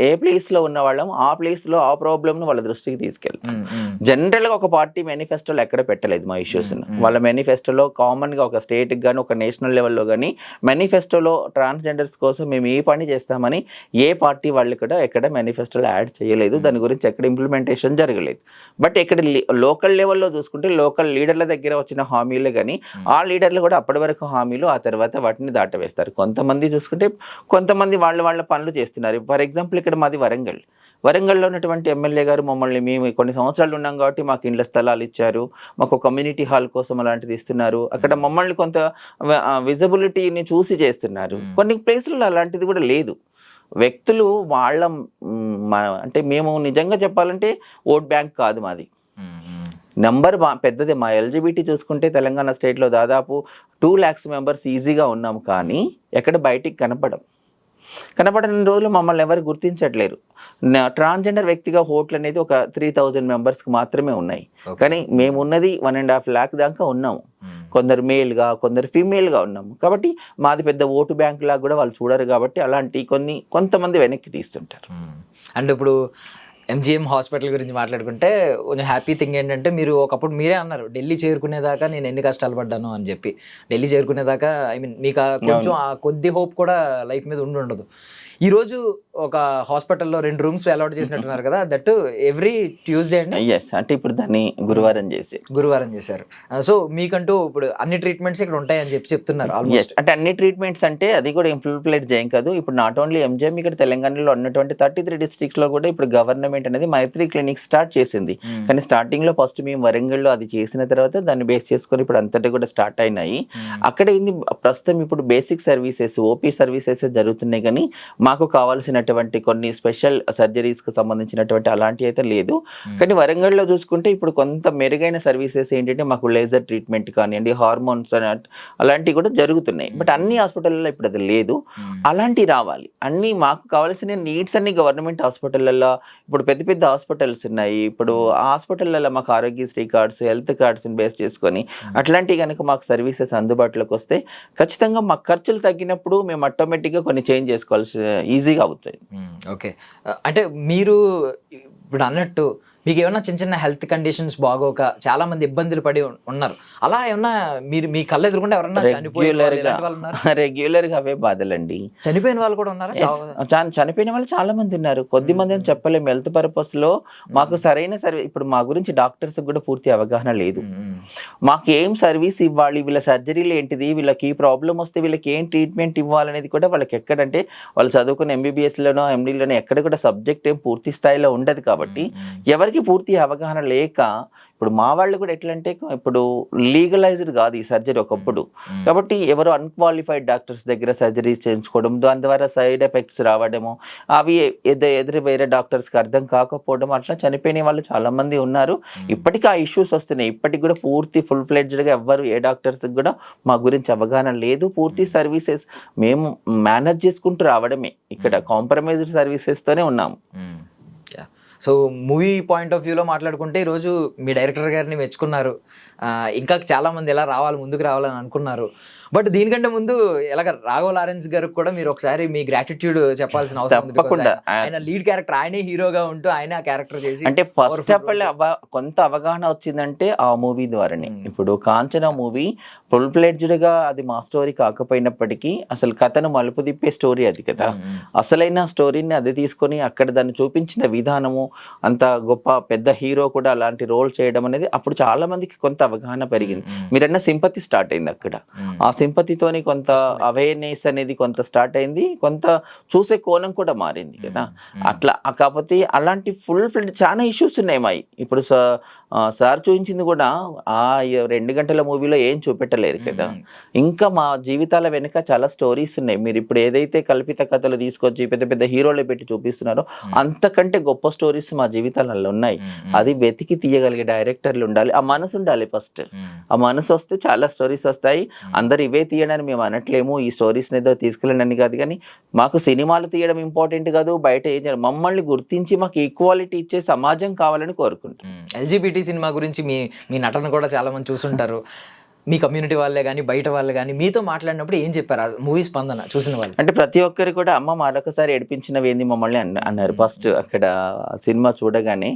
ఏ ప్లేస్ లో ఉన్న వాళ్ళం ఆ ప్లేస్ లో ఆ ప్రాబ్లమ్ ను వాళ్ళ దృష్టికి తీసుకెళ్తాం. జనరల్ గా ఒక పార్టీ మేనిఫెస్టోలో ఎక్కడ పెట్టలేదు మా ఇష్యూస్. వాళ్ళ మేనిఫెస్టోలో కామన్ గా ఒక స్టేట్ గానీ ఒక నేషనల్ లెవెల్లో కానీ మేనిఫెస్టోలో ట్రాన్స్జెండర్స్ కోసం మేము ఏ పని చేస్తామని ఏ పార్టీ వాళ్ళు కూడా ఎక్కడ మేనిఫెస్టోలో యాడ్ చేయలేదు. దాని గురించి ఎక్కడ ఇంప్లిమెంటేషన్ జరగలేదు. బట్ ఇక్కడ లోకల్ లెవెల్లో చూసుకుంటే లోకల్ లీడర్ల దగ్గర వచ్చిన హామీలే కానీ ఆ లీడర్లు కూడా అప్పటి వరకు హామీలు, ఆ తర్వాత వాటిని దాటవేస్తారు. కొంతమంది చూసుకుంటే కొంతమంది వాళ్ళ పనులు చేస్తున్నారు. ఫర్ ఎగ్జాంపుల్ ఇక్కడ మాది వరంగల్లో ఉన్నటువంటి ఎమ్మెల్యే గారు మమ్మల్ని, మేము కొన్ని సంవత్సరాలు ఉన్నాం కాబట్టి మాకు ఇండ్ల స్థలాలు ఇచ్చారు, మాకు కమ్యూనిటీ హాల్ కోసం అలాంటిది ఇస్తున్నారు. అక్కడ మమ్మల్ని కొంత విజిబిలిటీని చూసి చేస్తున్నారు. కొన్ని ప్లేసుల్లో అలాంటిది కూడా లేదు. వ్యక్తులు అంటే మేము నిజంగా చెప్పాలంటే ఓట్ బ్యాంక్ కాదు మాది. నెంబర్ పెద్దది. మా ఎల్జిబిటీ చూసుకుంటే తెలంగాణ స్టేట్లో దాదాపు 2 lakhs మెంబర్స్ ఈజీగా ఉన్నాము. కానీ ఎక్కడ బయటికి కనపడని రోజులు మమ్మల్ని ఎవరు గుర్తించట్లేరు. ట్రాన్స్జెండర్ వ్యక్తిగా ఓట్లు అనేది ఒక 3000 మెంబర్స్కి మాత్రమే ఉన్నాయి. కానీ మేము ఉన్నది 1.5 lakh దాకా ఉన్నాము. కొందరు మేల్గా, కొందరు ఫీమేల్గా ఉన్నాము. కాబట్టి మాది పెద్ద ఓటు బ్యాంక్ లాగా కూడా వాళ్ళు చూడరు. కాబట్టి అలాంటి కొంతమంది వెనక్కి తీస్తుంటారు. అండ్ ఇప్పుడు ఎంజిఎం హాస్పిటల్ గురించి మాట్లాడుకుంటే కొంచెం హ్యాపీ థింగ్ ఏంటంటే, మీరు ఒకప్పుడు మీరే అన్నారు ఢిల్లీ చేరుకునేదాకా నేను ఎన్ని కష్టాలు పడ్డాను అని చెప్పి. ఢిల్లీ చేరుకునేదాకా మీకు కొంచెం ఆ కొద్ది హోప్ కూడా లైఫ్ మీద ఉండదు. ఈరోజు ఒక హాస్పిటల్లో 2 rooms అలాట్ చేసినట్టున్నారు కదా, దట్ ఎవ్రీ ట్యూస్డే అండి. ఎస్, అంటే ఇప్పుడు దాన్ని గురువారం చేశారు. సో మీకంటూ ఇప్పుడు అన్ని ట్రీట్మెంట్స్ ఇక్కడ ఉంటాయని చెప్తున్నారు. అంటే అన్ని ట్రీట్మెంట్స్ అంటే అది కూడా ఫుల్ ప్లేట్ చేయం కాదు. ఇప్పుడు నాట్ ఓన్లీ ఎంజిఎం, ఇక్కడ తెలంగాణలో ఉన్నటువంటి 33 districts లో కూడా ఇప్పుడు గవర్నమెంట్ అనేది మైత్రి క్లినిక్ స్టార్ట్ చేసింది. కానీ స్టార్టింగ్ లో ఫస్ట్ మేము వరంగల్లో అది చేసిన తర్వాత దాన్ని బేస్ చేసుకొని ఇప్పుడు అంతటా కూడా స్టార్ట్ అయినాయి. అక్కడ ఏంది ప్రస్తుతం ఇప్పుడు బేసిక్ సర్వీసెస్, ఓపీ సర్వీసెస్ జరుగుతున్నాయి. కానీ మాకు కావాల్సినటువంటి కొన్ని స్పెషల్ సర్జరీస్కి సంబంధించినటువంటి అలాంటివి అయితే లేదు. కానీ వరంగల్లో చూసుకుంటే ఇప్పుడు కొంత మెరుగైన సర్వీసెస్ ఏంటంటే మాకు లేజర్ ట్రీట్మెంట్ కానివ్వండి, హార్మోన్స్ అలాంటివి కూడా జరుగుతున్నాయి. బట్ అన్ని హాస్పిటల్లో ఇప్పుడు అది లేదు. అలాంటివి రావాలి. అన్ని మాకు కావాల్సిన నీడ్స్ అన్ని గవర్నమెంట్ హాస్పిటల్లో ఇప్పుడు పెద్ద పెద్ద హాస్పిటల్స్ ఉన్నాయి. ఇప్పుడు ఆ హాస్పిటల్లో మాకు ఆరోగ్యశ్రీ కార్డ్స్, హెల్త్ కార్డ్స్ని బేస్ చేసుకొని అట్లాంటివి కనుక మాకు సర్వీసెస్ అందుబాటులోకి వస్తే ఖచ్చితంగా మాకు ఖర్చులు తగ్గినప్పుడు మేము ఆటోమేటిక్గా కొన్ని చేంజ్ చేసుకోవాల్సి ఈజీగా అవుతాయి. ఓకే, అంటే మీరు ఇప్పుడు అన్నట్టు మీకు ఏమన్నా చిన్న హెల్త్ కండిషన్స్ బాగోక చాలా మంది ఇబ్బందులు పడి ఉన్నారు, అలా ఏమన్నా మీరు మీ కళ్ళ ఎదురుకుండా ఎవరన్నా రెగ్యులర్ గా అవే బాధలండి. చనిపోయిన వాళ్ళు కూడా ఉన్నారు. చనిపోయిన వాళ్ళు చాలా మంది ఉన్నారు. కొద్ది మంది అని చెప్పలేము. హెల్త్ పర్పస్ లో మాకు సరైన ఇప్పుడు మా గురించి డాక్టర్స్ కూడా పూర్తి అవగాహన లేదు. మాకు ఏం సర్వీస్ ఇవ్వాలి, వీళ్ళ సర్జరీలు ఏంటిది, వీళ్ళకి ప్రాబ్లం వస్తే వీళ్ళకి ఏం ట్రీట్మెంట్ ఇవ్వాలనేది కూడా వాళ్ళకి ఎక్కడంటే వాళ్ళు చదువుకున్న ఎంబీబీఎస్లోనో ఎండీలోనో ఎక్కడ కూడా సబ్జెక్ట్ ఏం పూర్తి స్థాయిలో ఉండదు కాబట్టి ఎవరికి పూర్తి అవగాహన లేక ఇప్పుడు మా వాళ్ళు కూడా ఎట్లా అంటే ఇప్పుడు లీగలైజ్డ్ కాదు ఈ సర్జరీ ఒకప్పుడు, కాబట్టి ఎవరు అన్క్వాలిఫైడ్ డాక్టర్స్ దగ్గర సర్జరీస్ చేయించుకోవడం, దాని ద్వారా సైడ్ ఎఫెక్ట్స్ రావడము, అవి ఎదురు వేరే డాక్టర్స్కి అర్థం కాకపోవడం, అట్లా చనిపోయిన వాళ్ళు చాలా మంది ఉన్నారు. ఇప్పటికీ ఆ ఇష్యూస్ వస్తున్నాయి. ఇప్పటికి కూడా పూర్తి ఫుల్ ఫ్లెడ్జ్డ్గా ఎవ్వరు ఏ డాక్టర్స్కి కూడా మా గురించి అవగాహన లేదు. పూర్తి సర్వీసెస్ మేము మేనేజ్ చేసుకుంటూ రావడమే, ఇక్కడ కాంప్రమైజ్డ్ సర్వీసెస్తోనే ఉన్నాము. సో మూవీ పాయింట్ ఆఫ్ వ్యూలో మాట్లాడుకుంటే ఈరోజు మీ డైరెక్టర్ గారిని మెచ్చుకున్నారు, ఇంకా చాలామంది ఎలా రావాలి ముందుకు రావాలని అనుకున్నారు. బట్ దీనికంటే ముందు ఎలాగ రాఘవ లారెన్స్ గారికి కూడా మీరు ఒకసారి మీ గ్రాటిట్యూడ్ చెప్పాల్సిన అవసరం ఉంది. తప్పకుండా. ఆయన లీడ్ క్యారెక్టర్, ఆయనే హీరోగా ఉంటూ ఆయనే ఆ క్యారెక్టర్ చేసి అంటే ఫస్ట్ ఆఫ్ ఆల్ కొంత అవగాహన వచ్చిందంటే ఆ మూవీ ద్వారానే. ఇప్పుడు కాంచనా మూవీ ఫుల్ ఫ్లెడ్జ్డ్ గా అది మా స్టోరీ కాకపోయినప్పటికీ అసలు కథను మలుపు తిప్పే స్టోరీ అది కదా. అసలైన స్టోరీని అది తీసుకొని అక్కడ దాన్ని చూపించిన విధానము, అంత గొప్ప పెద్ద హీరో కూడా అలాంటి రోల్ చేయడం అనేది అప్పుడు చాలా మందికి కొంత అవగాహన పెరిగింది. మీరన్న సింపతి స్టార్ట్ అయింది అక్కడ. ఆ సింపతితోని కొంత అవేర్నెస్ అనేది కొంత స్టార్ట్ అయింది, కొంత చూసే కోణం కూడా మారింది కదా. అట్లా కాకపోతే అలాంటి ఫుల్ ఫ్లెడ్ చాలా ఇష్యూస్ ఉన్నాయి మాయి. ఇప్పుడు సార్ చూపించింది కూడా ఆ 2 గంటల మూవీలో ఏం చూపెట్టలేరు కదా. ఇంకా మా జీవితాల వెనుక చాలా స్టోరీస్ ఉన్నాయి. మీరు ఇప్పుడు ఏదైతే కల్పిత కథలు తీసుకొచ్చి పెద్ద పెద్ద హీరోలు పెట్టి చూపిస్తున్నారో అంతకంటే గొప్ప స్టోరీస్ మా జీవితాలలో ఉన్నాయి. అది వెతికి తీయగలిగే డైరెక్టర్లు ఉండాలి, ఆ మనసు ఉండాలి ఫస్ట్. ఆ మనసు వస్తే చాలా స్టోరీస్ వస్తాయి. అందరు ఇవే తీయడానికి మేము అనట్లేము, ఈ స్టోరీస్ ఏదో తీసుకెళ్ళండి కాదు, కానీ మాకు సినిమాలు తీయడం ఇంపార్టెంట్ కాదు, బయట ఏం చేయాలి, మమ్మల్ని గుర్తించి మాకు ఈక్వాలిటీ ఇచ్చే సమాజం కావాలని కోరుకుంటాం. ఎల్జీబీటీ సినిమా గురించి మీ నటన కూడా చాలా మంది చూసుంటారు. మీ కమ్యూనిటీ వాళ్ళే కానీ బయట వాళ్ళు కానీ మీతో మాట్లాడినప్పుడు ఏం చెప్పారు ఆ మూవీ స్పందన చూసిన వాళ్ళు? అంటే ప్రతి ఒక్కరు కూడా అమ్మ మరొకసారి ఏడిపించినవి ఏంది మమ్మల్ని అన్నారు ఫస్ట్ అక్కడ సినిమా చూడగానే.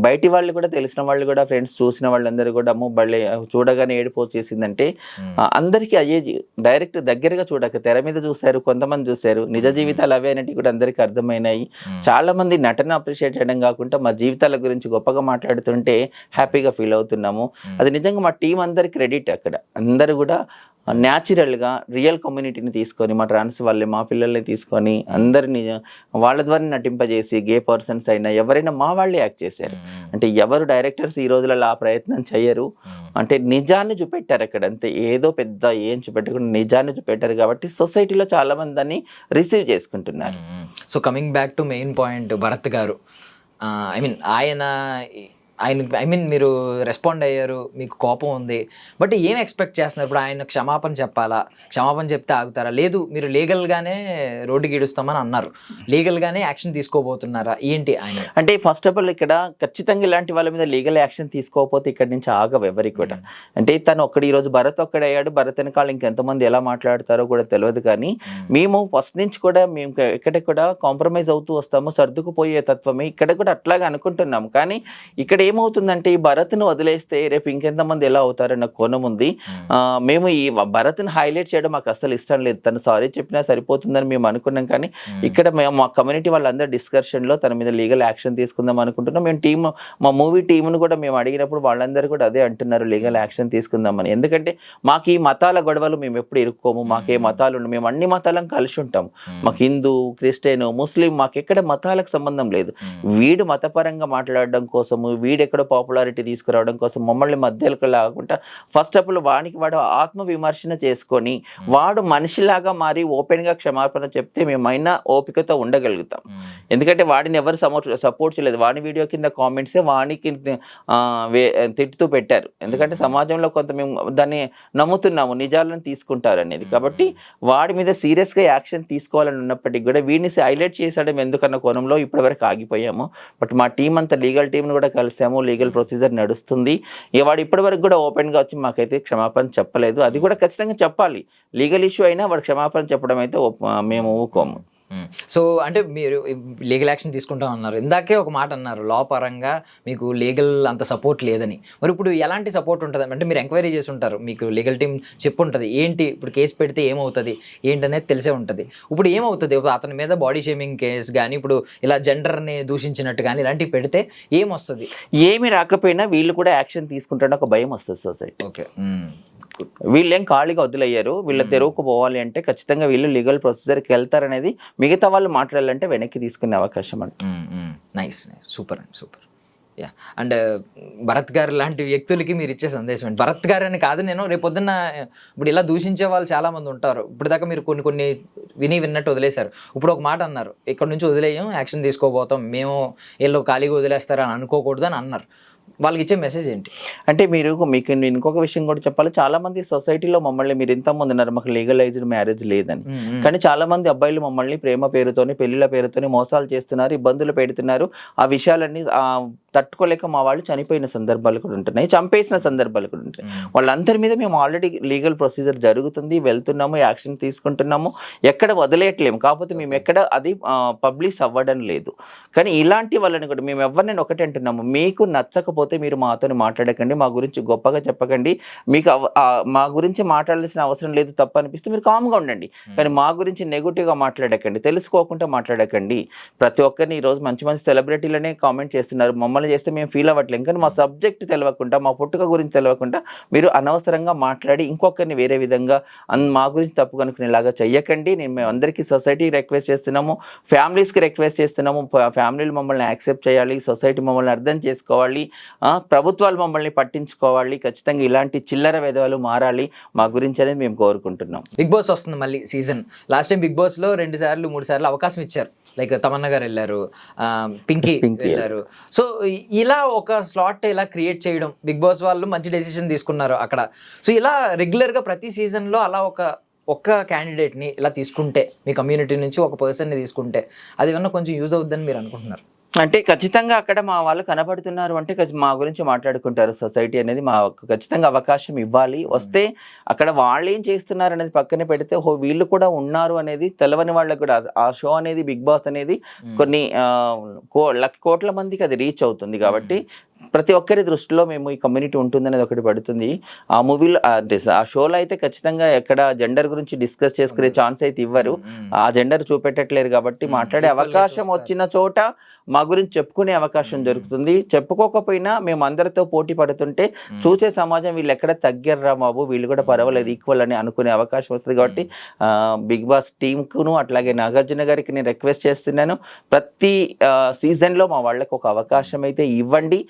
బయటి వాళ్ళు కూడా, తెలిసిన వాళ్ళు కూడా, ఫ్రెండ్స్ చూసిన వాళ్ళందరూ కూడా అమ్మ బళ్ళే చూడగానే ఏడిపో చేసిందంటే అందరికీ అయ్యేది. డైరెక్ట్ దగ్గరగా చూడక తెర మీద చూశారు, కొంతమంది చూశారు, నిజ జీవితాలు అవే అనేవి కూడా అందరికీ అర్థమైనాయి. చాలా మంది నటన అప్రిషియేట్ చేయడం కాకుండా మా జీవితాల గురించి గొప్పగా మాట్లాడుతుంటే హ్యాపీగా ఫీల్ అవుతున్నాము. అది నిజంగా మా టీం అందరి క్రెడిట్. అక్కడ అందరూ కూడా న్యాచురల్గా రియల్ కమ్యూనిటీని తీసుకొని, మా ట్రాన్స్ వాళ్ళే మా పిల్లల్ని తీసుకొని అందరినీ వాళ్ళ ద్వారా నటింపజేసి, గే పర్సన్స్ అయినా ఎవరైనా మా వాళ్ళే యాక్ట్ చేశారు. అంటే ఎవరు డైరెక్టర్స్ ఈ రోజులలో ఆ ప్రయత్నం చేయరు. అంటే నిజాన్ని చూపెట్టారు అక్కడ, అంతే. ఏదో పెద్ద ఏం చూపెట్టకుండా నిజాన్ని చూపెట్టారు కాబట్టి సొసైటీలో చాలా మంది దాన్ని రిసీవ్ చేసుకుంటున్నారు. So coming back to main point, Bharat గారు మీరు రెస్పాండ్ అయ్యారు, మీకు కోపం ఉంది, బట్ ఏం ఎక్స్పెక్ట్ చేస్తున్నారు? ఇప్పుడు ఆయన క్షమాపణ చెప్పాలా? క్షమాపణ చెప్తే ఆగుతారా? లేదు మీరు లీగల్గానే రోడ్డుకి ఈడుస్తామని అన్నారు, లీగల్గానే యాక్షన్ తీసుకోబోతున్నారా? ఏంటి ఆయన? అంటే ఫస్ట్ ఆఫ్ ఆల్ ఇక్కడ ఖచ్చితంగా ఇలాంటి వాళ్ళ మీద లీగల్ యాక్షన్ తీసుకోకపోతే ఇక్కడ నుంచి ఆగవు ఎవరికి కూడా. అంటే తను ఈరోజు భరత్ ఒక్కడయ్యాడు, భరత్ వెనకాల ఇంకెంతమంది ఎలా మాట్లాడతారో కూడా తెలియదు. కానీ మేము ఫస్ట్ నుంచి కూడా మేము ఇక్కడ కూడా కాంప్రమైజ్ అవుతూ వస్తాము, సర్దుకుపోయే తత్వమే. ఇక్కడ కూడా అట్లాగే అనుకుంటున్నాము. కానీ ఇక్కడ ఏమవుతుందంటే ఈ భరత్ను వదిలేస్తే రేపు ఇంకెంతమంది ఎలా అవుతారన్న కోణం ఉంది. మేము ఈ భరత్ని హైలైట్ చేయడం మాకు అసలు ఇష్టం లేదు. తను సారీ చెప్పినా సరిపోతుందని మేము అనుకున్నాం. కానీ ఇక్కడ మేము మా కమ్యూనిటీ వాళ్ళందరూ డిస్కషన్లో తన మీద లీగల్ యాక్షన్ తీసుకుందాం అనుకుంటున్నాం. మేము మా మూవీ టీంను కూడా మేము అడిగినప్పుడు వాళ్ళందరూ కూడా అదే అంటున్నారు, లీగల్ యాక్షన్ తీసుకుందామని. ఎందుకంటే మాకు ఈ మతాల గొడవలు మేము ఎప్పుడు ఇరుక్కోము. మాకే మతాలు ఉండవు, మేము అన్ని మతాలను కలిసి ఉంటాము. మాకు హిందూ, క్రిస్టియన్, ముస్లిం మాకు ఎక్కడ మతాలకు సంబంధం లేదు. వీడు మతపరంగా మాట్లాడడం కోసము, వీడెక్కడో పాపులారిటీ తీసుకురావడం కోసం మమ్మల్ని మధ్యలోకి లాగకుండా ఫస్ట్ ఆఫ్ ఆల్ వాడికి వాడు ఆత్మ విమర్శన చేసుకొని వాడు మనిషిలాగా మారి ఓపెన్గా క్షమాపణ చెప్తే మేమైనా ఓపికతో ఉండగలుగుతాం. ఎందుకంటే వాడిని ఎవరు సపోర్ట్ చేయలేదు. వాడి వీడియో కింద కామెంట్సే వానికి తిట్టుతూ పెట్టారు. ఎందుకంటే సమాజంలో కొంత మేము దాన్ని నమ్ముతున్నాము, నిజాలను తీసుకుంటారు అనేది. కాబట్టి వాడి మీద సీరియస్గా యాక్షన్ తీసుకోవాలని ఉన్నప్పటికీ కూడా వీడిని హైలైట్ చేసడం ఎందుకన్న కోణంలో ఇప్పటివరకు ఆగిపోయాము. బట్ మా టీం అంతా లీగల్ టీంను కూడా కలిసాము, లీగల్ ప్రొసీజర్ నడుస్తుంది. వాడు ఇప్పటి వరకు కూడా ఓపెన్గా వచ్చి మాకైతే క్షమాపణ చెప్పలేదు. అది కూడా ఖచ్చితంగా చెప్పాలి. లీగల్ ఇష్యూ అయినా వాడు క్షమాపణ చెప్పడం అయితే మేము ఊకోము. సో అంటే మీరు లీగల్ యాక్షన్ తీసుకుంటాం అన్నారు, ఇందాకే ఒక మాట అన్నారు లా పరంగా మీకు లీగల్ అంత సపోర్ట్ లేదని. మరి ఇప్పుడు ఎలాంటి సపోర్ట్ ఉంటుంది అంటే మీరు ఎంక్వైరీ చేసి ఉంటారు, మీకు లీగల్ టీం చెప్పు ఉంటుంది ఏంటి ఇప్పుడు కేసు పెడితే ఏమవుతుంది ఏంటనేది తెలిసే ఉంటుంది. ఇప్పుడు ఏమవుతుంది అతని మీద బాడీ షేమింగ్ కేసు కానీ ఇప్పుడు ఇలా జెండర్ని దూషించినట్టు కానీ ఇలాంటివి పెడితే ఏమొస్తుంది? ఏమి రాకపోయినా వీళ్ళు కూడా యాక్షన్ తీసుకుంటారని ఒక భయం వస్తుంది సొసైటీ. ఓకే, వీళ్ళేం ఖాళీగా వదిలయ్యారు, వీళ్ళ తెరువుకు పోవాలి అంటే ఖచ్చితంగా వీళ్ళు లీగల్ ప్రొసీజర్కి వెళ్తారనేది మిగతా వాళ్ళు మాట్లాడాలంటే వెనక్కి తీసుకునే అవకాశం అంట. నైస్ నైస్, సూపర్ అండి, సూపర్. యా, అండ్ భరత్ గారు లాంటి వ్యక్తులకి మీరు ఇచ్చే సందేశం ఏంటి? భరత్ గారు అని కాదు, నేను రేపు పొద్దున్న ఇప్పుడు ఇలా దూషించే వాళ్ళు చాలామంది ఉంటారు. ఇప్పుడు దాకా మీరు కొన్ని విన్నట్టు వదిలేశారు. ఇప్పుడు ఒక మాట అన్నారు, ఇక్కడ నుంచి వదిలేయం, యాక్షన్ తీసుకోబోతాం, మేము వీళ్ళు ఖాళీగా వదిలేస్తారని అనుకోకూడదు అని అన్నారు. వాళ్ళకి ఇచ్చే మెసేజ్ ఏంటి? అంటే మీకు నేను ఇంకొక విషయం కూడా చెప్పాలి, చాలా మంది సొసైటీలో మమ్మల్ని మీరు ఇంతమంది ఉన్నారు మాకు లీగలైజ్డ్ మ్యారేజ్ లేదని, కానీ చాలా మంది అబ్బాయిలు మమ్మల్ని ప్రేమ పేరుతోని పెళ్లిళ్ళ పేరుతోని మోసాలు చేస్తున్నారు, ఇబ్బందులు పెడుతున్నారు. ఆ విషయాలన్నీ తట్టుకోలేక మా వాళ్ళు చనిపోయిన సందర్భాలు కూడా ఉంటున్నాయి, చంపేసిన సందర్భాలు కూడా ఉంటాయి. వాళ్ళందరి మీద మేము ఆల్రెడీ లీగల్ ప్రొసీజర్ జరుగుతుంది, వెళ్తున్నాము, యాక్షన్ తీసుకుంటున్నాము, ఎక్కడ వదిలేయట్లేము. కాకపోతే మేము ఎక్కడ అది పబ్లిష్ అవ్వడం లేదు. కానీ ఇలాంటి వాళ్ళని కూడా మేము ఎవరినైనా ఒకటే అంటున్నాము, మీకు నచ్చకపోతే మీరు మాతో మాట్లాడకండి, మా గురించి గొప్పగా చెప్పకండి, మీకు మా గురించి మాట్లాడాల్సిన అవసరం లేదు, తప్పు అనిపిస్తే మీరు కామ్గా ఉండండి, కానీ మా గురించి నెగిటివ్గా మాట్లాడకండి, తెలుసుకోకుండా మాట్లాడకండి. ప్రతి ఒక్కరిని ఈరోజు మంచి మంచి సెలబ్రిటీలనే కామెంట్ చేస్తున్నారు, మమ్మల్ని చేస్తే మేము ఫీల్ అవ్వట్లేం, కానీ మా సబ్జెక్ట్ తెలియకుండా మా పుట్టుక గురించి తెలియకుండా మీరు అనవసరంగా మాట్లాడి ఇంకొకరిని వేరే విధంగా మా గురించి తప్పు కనుక్కునేలాగా చెయ్యకండి. మేము అందరికీ సొసైటీకి రిక్వెస్ట్ చేస్తున్నాము, ఫ్యామిలీస్కి రిక్వెస్ట్ చేస్తున్నాము, ఫ్యామిలీలు మమ్మల్ని యాక్సెప్ట్ చేయాలి, సొసైటీ మమ్మల్ని అర్థం చేసుకోవాలి, ప్రభుత్వాలు మమ్మల్ని పట్టించుకోవాలి, ఖచ్చితంగా ఇలాంటి చిల్లర వెధవలు మారాలి మా గురించి అనేది మేము కోరుకుంటున్నాం. బిగ్ బాస్ వస్తుంది మళ్ళీ సీజన్. లాస్ట్ టైం బిగ్ బాస్లో 2 సార్లు 3 సార్లు అవకాశం ఇచ్చారు, లైక్ తమన్నా గారు వెళ్ళారు, పింకీ వెళ్ళారు. సో ఇలా ఒక స్లాట్ ఇలా క్రియేట్ చేయడం, బిగ్ బాస్ వాళ్ళు మంచి డెసిషన్ తీసుకున్నారు అక్కడ. సో ఇలా రెగ్యులర్గా ప్రతి సీజన్లో అలా ఒక్క క్యాండిడేట్ని ఇలా తీసుకుంటే, మీ కమ్యూనిటీ నుంచి ఒక పర్సన్ని తీసుకుంటే అది ఏమన్నా కొంచెం యూజ్ అవుద్దని మీరు అనుకుంటున్నారు? అంటే ఖచ్చితంగా అక్కడ మా వాళ్ళు కనబడుతున్నారు అంటే మా గురించి మాట్లాడుకుంటారు సొసైటీ అనేది, మా ఖచ్చితంగా అవకాశం ఇవ్వాలి. వస్తే అక్కడ వాళ్ళు ఏం చేస్తున్నారు అనేది పక్కన పెడితే వీళ్ళు కూడా ఉన్నారు అనేది తెలవని వాళ్ళకి కూడా ఆ షో అనేది, బిగ్ బాస్ అనేది కొన్ని కోట్ల మందికి అది రీచ్ అవుతుంది. కాబట్టి ప్రతి ఒక్కరి దృష్టిలో మేము ఈ కమ్యూనిటీ ఉంటుంది అనేది ఒకటి పడుతుంది. ఆ మూవీలో ఆ షోలో అయితే ఖచ్చితంగా ఎక్కడ జెండర్ గురించి డిస్కస్ చేసుకునే ఛాన్స్ అయితే ఇవ్వరు, ఆ జెండర్ చూపెట్టట్లేరు. కాబట్టి మాట్లాడే అవకాశం వచ్చిన చోట మా గురించి చెప్పుకునే అవకాశం దొరుకుతుంది. చెప్పుకోకపోయినా మేము అందరితో పోటీ పడుతుంటే చూసే సమాజం వీళ్ళు ఎక్కడ తగ్గర్రా బాబు, వీళ్ళు కూడా పర్వాలేదు, ఈక్వల్ అని అనుకునే అవకాశం వస్తుంది. కాబట్టి బిగ్ బాస్ టీంకును అట్లాగే నాగార్జున గారికి నేను రిక్వెస్ట్ చేస్తున్నాను, ప్రతి సీజన్లో మా వాళ్ళకి ఒక అవకాశం అయితే ఇవ్వండి.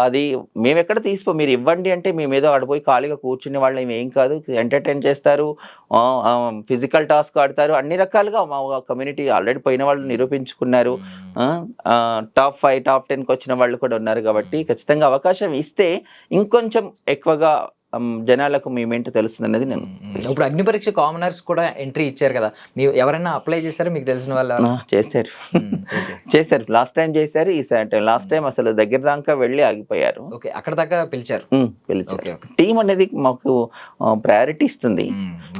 అది మేము ఎక్కడ మీరు ఇవ్వండి అంటే మేము ఏదో ఆడిపోయి ఖాళీగా కూర్చునే వాళ్ళు ఏం కాదు, ఎంటర్టైన్ చేస్తారు, ఫిజికల్ టాస్క్ ఆడతారు, అన్ని రకాలుగా మా కమ్యూనిటీ ఆల్రెడీ పోయిన వాళ్ళు నిరూపించుకున్నారు, టాప్ 5 టాప్ 10కి వచ్చిన వాళ్ళు కూడా ఉన్నారు. కాబట్టి ఖచ్చితంగా అవకాశం ఇస్తే ఇంకొంచెం ఎక్కువగా జనాలకు మేమేంటో తెలుస్తుంది అనేది నేను. ఇప్పుడు అగ్ని పరీక్ష కామనర్స్ కూడా ఎంట్రీ ఇచ్చారు కదా, మీరు ఎవరైనా అప్లై చేశారో మీకు తెలిసిన వాళ్ళు? చేశారు లాస్ట్ టైం చేశారు, ఈ లాస్ట్ టైం అసలు దగ్గర దాకా వెళ్ళి ఆగిపోయారు. ఓకే, అక్కడ దాకా పిలిచారు. టీం అనేది మాకు ప్రయారిటీ ఇస్తుంది,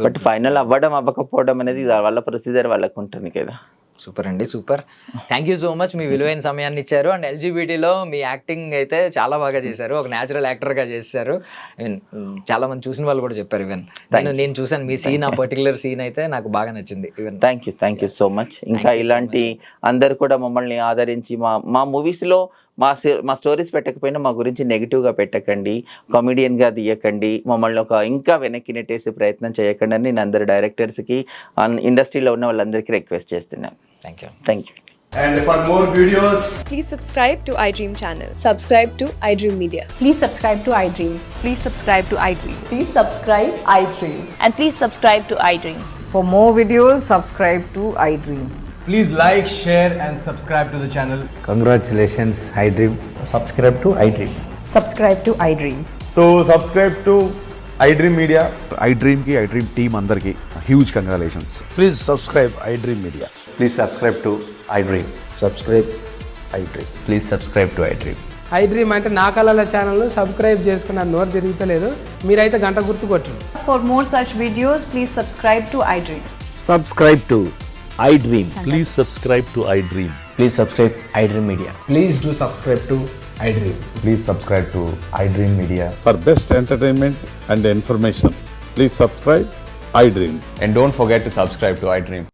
బట్ ఫైనల్ అవ్వకపోవడం అనేది వాళ్ళ ప్రొసీజర్ వాళ్ళకు ఉంటుంది కదా. సూపర్ అండి, super. Thank you so much, మీ విలువైన సమయాన్ని ఇచ్చారు. అండ్ ఎల్జీబీటీలో మీ యాక్టింగ్ అయితే చాలా బాగా చేశారు, ఒక న్యాచురల్ యాక్టర్గా చేశారు. చాలా మంది చూసిన వాళ్ళు కూడా చెప్పారు. ఈవెన్ నేను చూసాను మీ సీన్, ఆ పర్టికులర్ సీన్ అయితే నాకు బాగా నచ్చింది. Even thank you so much. ఇంకా ఇలాంటి అందరు కూడా మమ్మల్ని ఆదరించి మా మూవీస్లో మా స్టోరీస్ పెట్టకపోయినా మా గురించి నెగిటివ్గా పెట్టకండి, కామెడియన్గా తీయకండి, మమ్మల్ని ఇంకా వెనక్కి నెట్టేసే ప్రయత్నం చేయకండి అని నేను అందరు డైరెక్టర్స్కి, ఇండస్ట్రీలో ఉన్న వాళ్ళందరికీ రిక్వెస్ట్ చేస్తున్నాను. Thank you. And for more videos, please subscribe to iDream channel. Subscribe to iDream Media. Please subscribe to iDream. Please subscribe to iDream. Please subscribe iDream. And please subscribe to iDream. For more videos, subscribe to iDream. please like, share and subscribe to the channel. Congratulations, iDream. Subscribe to iDream. Subscribe to iDream. So subscribe to iDream Media. iDream ki iDream team andarki huge congratulations. Please subscribe iDream Media. Please subscribe to iDream. Subscribe iDream. Please subscribe to iDream. iDream అంటే నా కళల channel subscribe చేసుకున్న నోరు తిరుగుతలేదు, మీరైతే గంట గుర్తు కొట్టండి. For more such videos, please subscribe to iDream. Subscribe to iDream. Please subscribe to iDream. Please subscribe iDream Media. Please do subscribe to I dream. Please subscribe to iDream Media. For best entertainment and information, please subscribe iDream. And don't forget to subscribe to iDream.